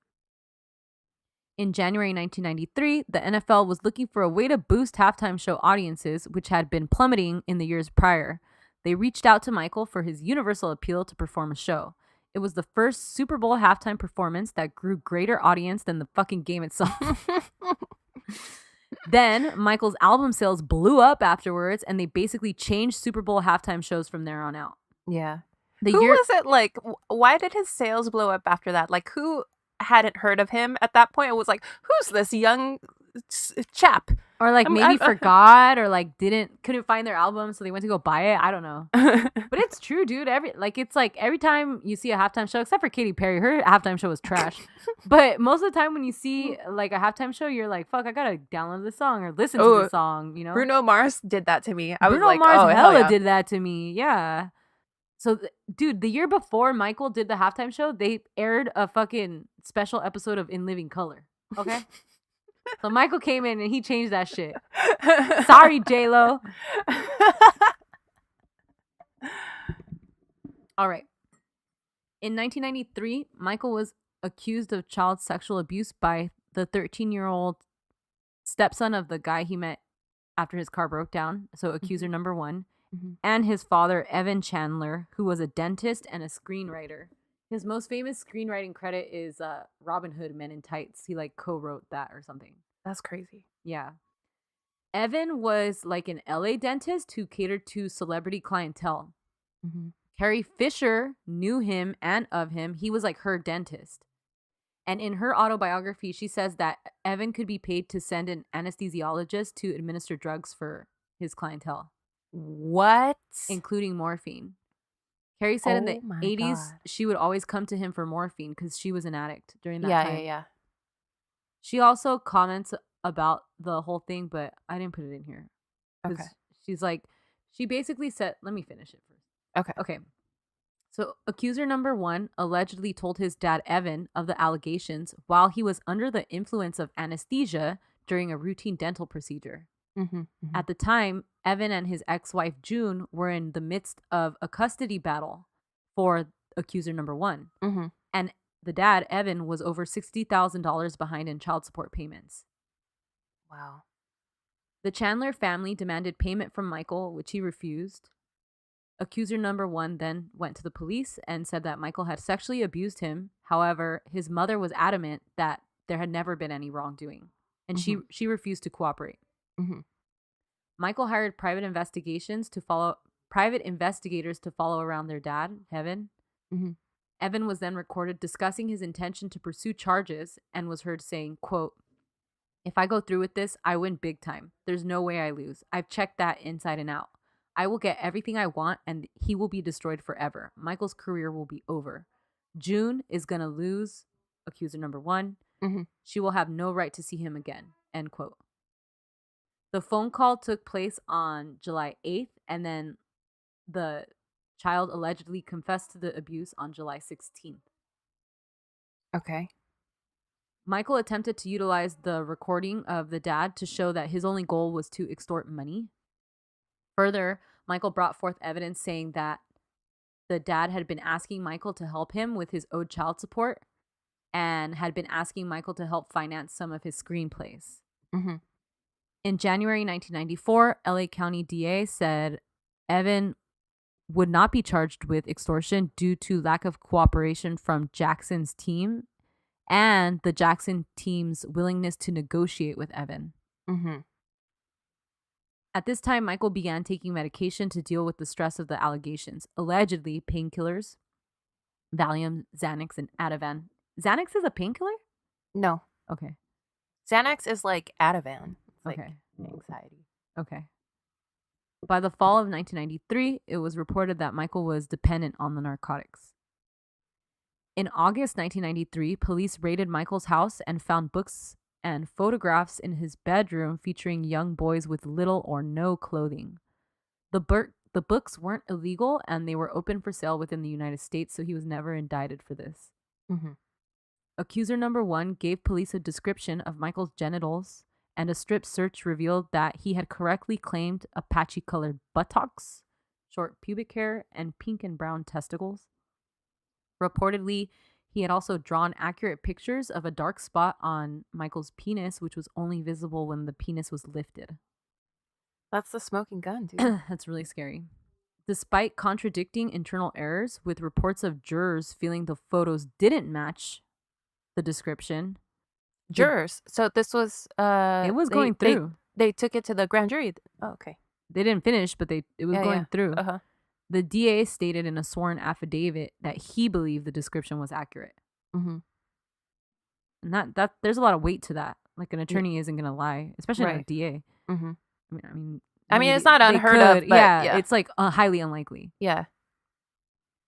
In January 1993, the NFL was looking for a way to boost halftime show audiences, which had been plummeting in the years prior. They reached out to Michael for his universal appeal to perform a show. It was the first Super Bowl halftime performance that grew greater audience than the fucking game itself. Then Michael's album sales blew up afterwards, and they basically changed Super Bowl halftime shows from there on out. Yeah. Was it like, why did his sales blow up after that? Like, who hadn't heard of him at that point? It was like, who's this young chap? Or like maybe forgot or like couldn't find their album, so they went to go buy it. I don't know. But it's true, dude. It's like every time you see a halftime show, except for Katy Perry, her halftime show was trash. But most of the time when you see like a halftime show, you're like, fuck, I gotta download this song or listen to the song, you know? Bruno Mars did that to me. Bruno Mars hella did that to me. Yeah. So, dude, the year before Michael did the halftime show, they aired a fucking special episode of In Living Color. Okay? So Michael came in and he changed that shit. Sorry, J-Lo. All right. In 1993, Michael was accused of child sexual abuse by the 13-year-old stepson of the guy he met after his car broke down. So accuser number 1. And his father, Evan Chandler, who was a dentist and a screenwriter. His most famous screenwriting credit is Robin Hood Men in Tights. He like co-wrote that or something. That's crazy. Yeah. Evan was like an LA dentist who catered to celebrity clientele. Carrie Fisher knew him and of him. He was like her dentist. And in her autobiography, she says that Evan could be paid to send an anesthesiologist to administer drugs for his clientele. What? Including morphine. Carrie said in the 80s, she would always come to him for morphine because she was an addict during that time. Yeah. She also comments about the whole thing, but I didn't put it in here. Okay. She's like, she basically said, let me finish it first. Okay. So accuser number 1 allegedly told his dad, Evan, of the allegations while he was under the influence of anesthesia during a routine dental procedure. At the time, Evan and his ex-wife June were in the midst of a custody battle for accuser number 1. And the dad, Evan, was over $60,000 behind in child support payments. Wow. The Chandler family demanded payment from Michael, which he refused. Accuser number 1 then went to the police and said that Michael had sexually abused him. However, his mother was adamant that there had never been any wrongdoing, and she refused to cooperate. Michael hired private investigators to follow around their dad, Evan. Evan was then recorded discussing his intention to pursue charges and was heard saying, quote, "If I go through with this, I win big time. There's no way I lose. I've checked that inside and out. I will get everything I want and he will be destroyed forever. Michael's career will be over. June is going to lose, accuser number 1. She will have no right to see him again." End quote. The phone call took place on July 8th, and then the child allegedly confessed to the abuse on July 16th. Okay. Michael attempted to utilize the recording of the dad to show that his only goal was to extort money. Further, Michael brought forth evidence saying that the dad had been asking Michael to help him with his owed child support and had been asking Michael to help finance some of his screenplays. In January 1994, LA County DA said Evan would not be charged with extortion due to lack of cooperation from Jackson's team and the Jackson team's willingness to negotiate with Evan. Mm-hmm. At this time, Michael began taking medication to deal with the stress of the allegations, allegedly painkillers, Valium, Xanax, and Ativan. Xanax is a painkiller? No. Okay. Xanax is like Ativan. It's like Okay. anxiety. Okay. By the fall of 1993, it was reported that Michael was dependent on the narcotics. In August 1993, police raided Michael's house and found books and photographs in his bedroom featuring young boys with little or no clothing. The books weren't illegal and they were open for sale within the United States, so he was never indicted for this. Mm-hmm. Accuser number 1 gave police a description of Michael's genitals, and a strip search revealed that he had correctly claimed Apache-colored buttocks, short pubic hair, and pink and brown testicles. Reportedly, he had also drawn accurate pictures of a dark spot on Michael's penis, which was only visible when the penis was lifted. That's the smoking gun, dude. That's really scary. Despite contradicting internal errors, with reports of jurors feeling the photos didn't match the description. Jurors. So this was It was going through. They took it to the grand jury. Oh, okay. They didn't finish, but it was going through. Uh-huh. The DA stated in a sworn affidavit that he believed the description was accurate. Mm-hmm. And that there's a lot of weight to that. Like an attorney isn't gonna lie, especially not a Right. DA. Mm-hmm. I mean, it's not they unheard could. of, but yeah. It's like highly unlikely. Yeah.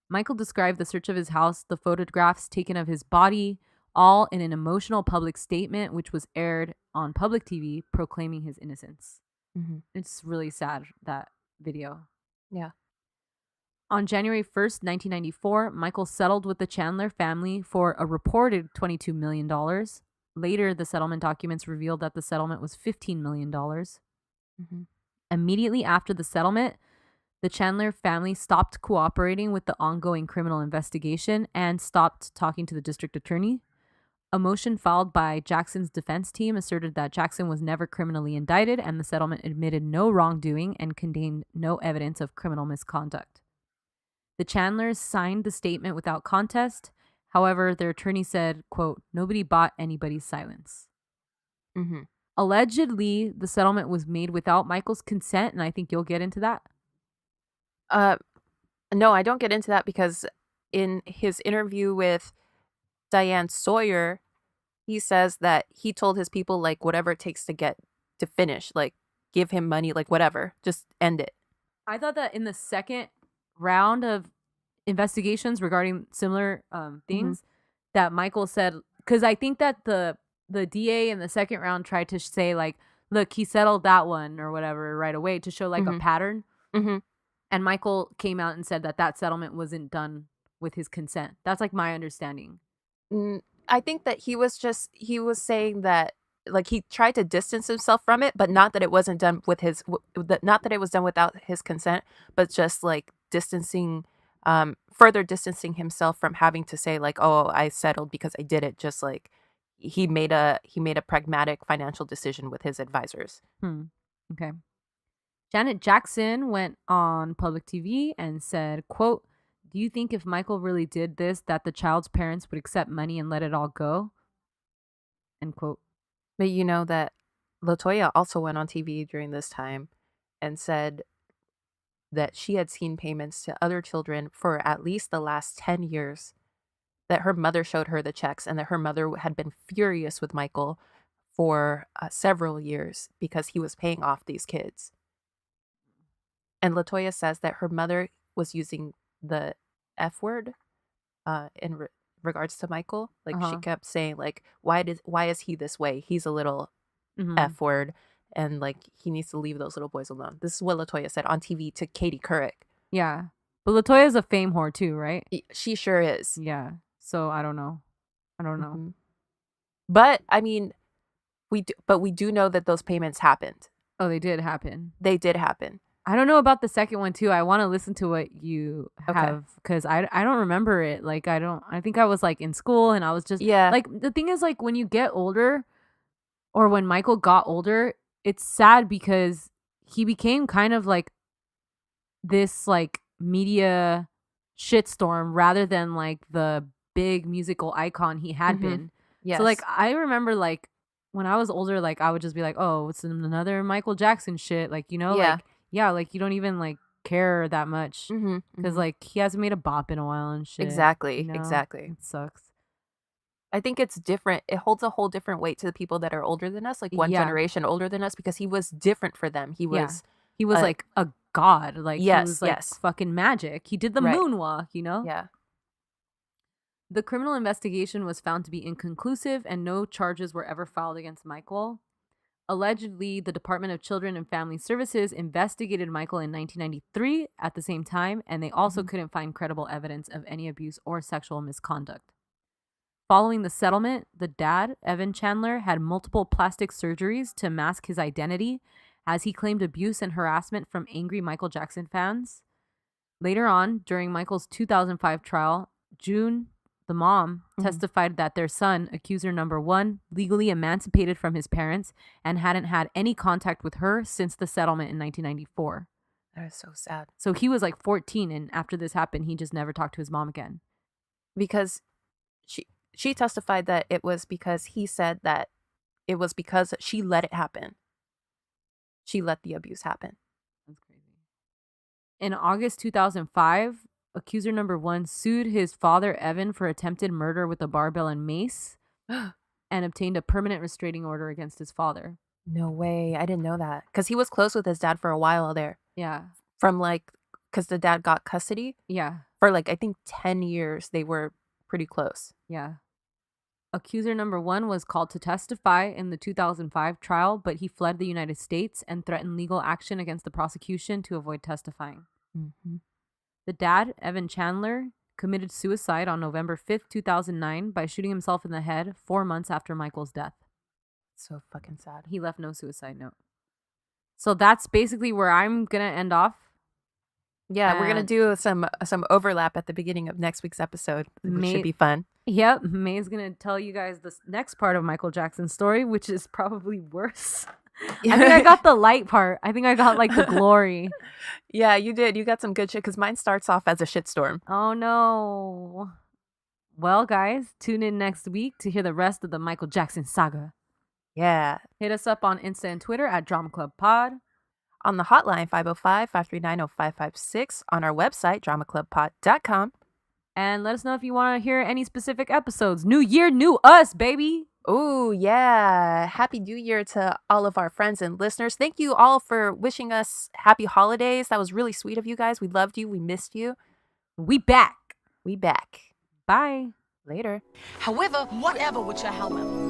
Michael described the search of his house, the photographs taken of his body, all in an emotional public statement, which was aired on public TV, proclaiming his innocence. Mm-hmm. It's really sad, that video. Yeah. On January 1st, 1994, Michael settled with the Chandler family for a reported $22 million. Later, the settlement documents revealed that the settlement was $15 million. Mm-hmm. Immediately after the settlement, the Chandler family stopped cooperating with the ongoing criminal investigation and stopped talking to the district attorney. A motion filed by Jackson's defense team asserted that Jackson was never criminally indicted and the settlement admitted no wrongdoing and contained no evidence of criminal misconduct. The Chandlers signed the statement without contest. However, their attorney said, quote, "Nobody bought anybody's silence." Mm-hmm. Allegedly, the settlement was made without Michael's consent, and I think you'll get into that. No, I don't get into that because in his interview with Diane Sawyer, he says that he told his people, like, whatever it takes to finish, like, give him money, like, whatever, just end it. I thought that in the second round of investigations regarding similar things, that Michael said, because I think that the DA in the second round tried to say, like, look, he settled that one or whatever right away to show, like, a pattern. Mm-hmm. And Michael came out and said that settlement wasn't done with his consent. That's, like, my understanding. I think that he was saying that, like, he tried to distance himself from it, but not that it wasn't done with not that it was done without his consent, but just like further distancing himself from having to say, like, oh, I settled because I did it. Just like he made a pragmatic financial decision with his advisors. Okay. Janet Jackson went on public TV and said, quote, "Do you think if Michael really did this, that the child's parents would accept money and let it all go?" End quote. But you know that LaToya also went on TV during this time and said that she had seen payments to other children for at least the last 10 years, that her mother showed her the checks, and that her mother had been furious with Michael for several years because he was paying off these kids. And LaToya says that her mother was using the F word in regards to Michael. Like, she kept saying, like, why is he this way? He's a little F word, and, like, he needs to leave those little boys alone. This is what LaToya said on TV to Katie Couric. Yeah. But LaToya's a fame whore too, right? She sure is. Yeah. So I don't know. Mm-hmm. But, I mean, we do know that those payments happened. Oh, they did happen. They did happen. I don't know about the second one too. I want to listen to what you have, because I don't remember it. Like, I think I was, like, in school and I was just, like, the thing is, like, when you get older, or when Michael got older, it's sad because he became kind of like this like media shitstorm rather than like the big musical icon he had been. Yes. So like I remember like when I was older, like I would just be like, oh, it's another Michael Jackson shit. Like, you know, like yeah, like you don't even like care that much because like he hasn't made a bop in a while and shit. Exactly. You know? Exactly. It sucks. I think it's different. It holds a whole different weight to the people that are older than us, like one generation older than us, because he was different for them. He was like a god. Like he was like fucking magic. He did the moonwalk, you know? Yeah. The criminal investigation was found to be inconclusive and no charges were ever filed against Michael. Allegedly, the Department of Children and Family Services investigated Michael in 1993 at the same time, and they also couldn't find credible evidence of any abuse or sexual misconduct. Following the settlement, the dad, Evan Chandler, had multiple plastic surgeries to mask his identity, as he claimed abuse and harassment from angry Michael Jackson fans. Later on, during Michael's 2005 trial, June, the mom, testified that their son, accuser number 1, legally emancipated from his parents and hadn't had any contact with her since the settlement in 1994. That is so sad. So he was like 14, and after this happened, he just never talked to his mom again. Because she testified that it was because he said that it was because she let it happen. She let the abuse happen. That's crazy. In August 2005, accuser number 1 sued his father, Evan, for attempted murder with a barbell and mace and obtained a permanent restraining order against his father. No way. I didn't know that. Because he was close with his dad for a while there. Yeah. From like, because the dad got custody. Yeah. For like, I think 10 years, they were pretty close. Yeah. Accuser number 1 was called to testify in the 2005 trial, but he fled the United States and threatened legal action against the prosecution to avoid testifying. The dad, Evan Chandler, committed suicide on November 5th, 2009 by shooting himself in the head 4 months after Michael's death. So fucking sad. He left no suicide note. So that's basically where I'm going to end off. Yeah, we're going to do some overlap at the beginning of next week's episode, which should be fun. Yep, May's going to tell you guys the next part of Michael Jackson's story, which is probably worse. I think I got the light part. I think I got like the glory. Yeah, you did. You got some good shit because mine starts off as a shitstorm. Oh, no. Well, guys, tune in next week to hear the rest of the Michael Jackson saga. Yeah. Hit us up on Insta and Twitter at Drama Club Pod. On the hotline, 505-539-0556. On our website, dramaclubpod.com. And let us know if you want to hear any specific episodes. New year, new us, baby. Oh, yeah. Happy New Year to all of our friends and listeners. Thank you all for wishing us happy holidays. That was really sweet of you guys. We loved you. We missed you. We back. We back. Bye. Later. However, whatever with your however.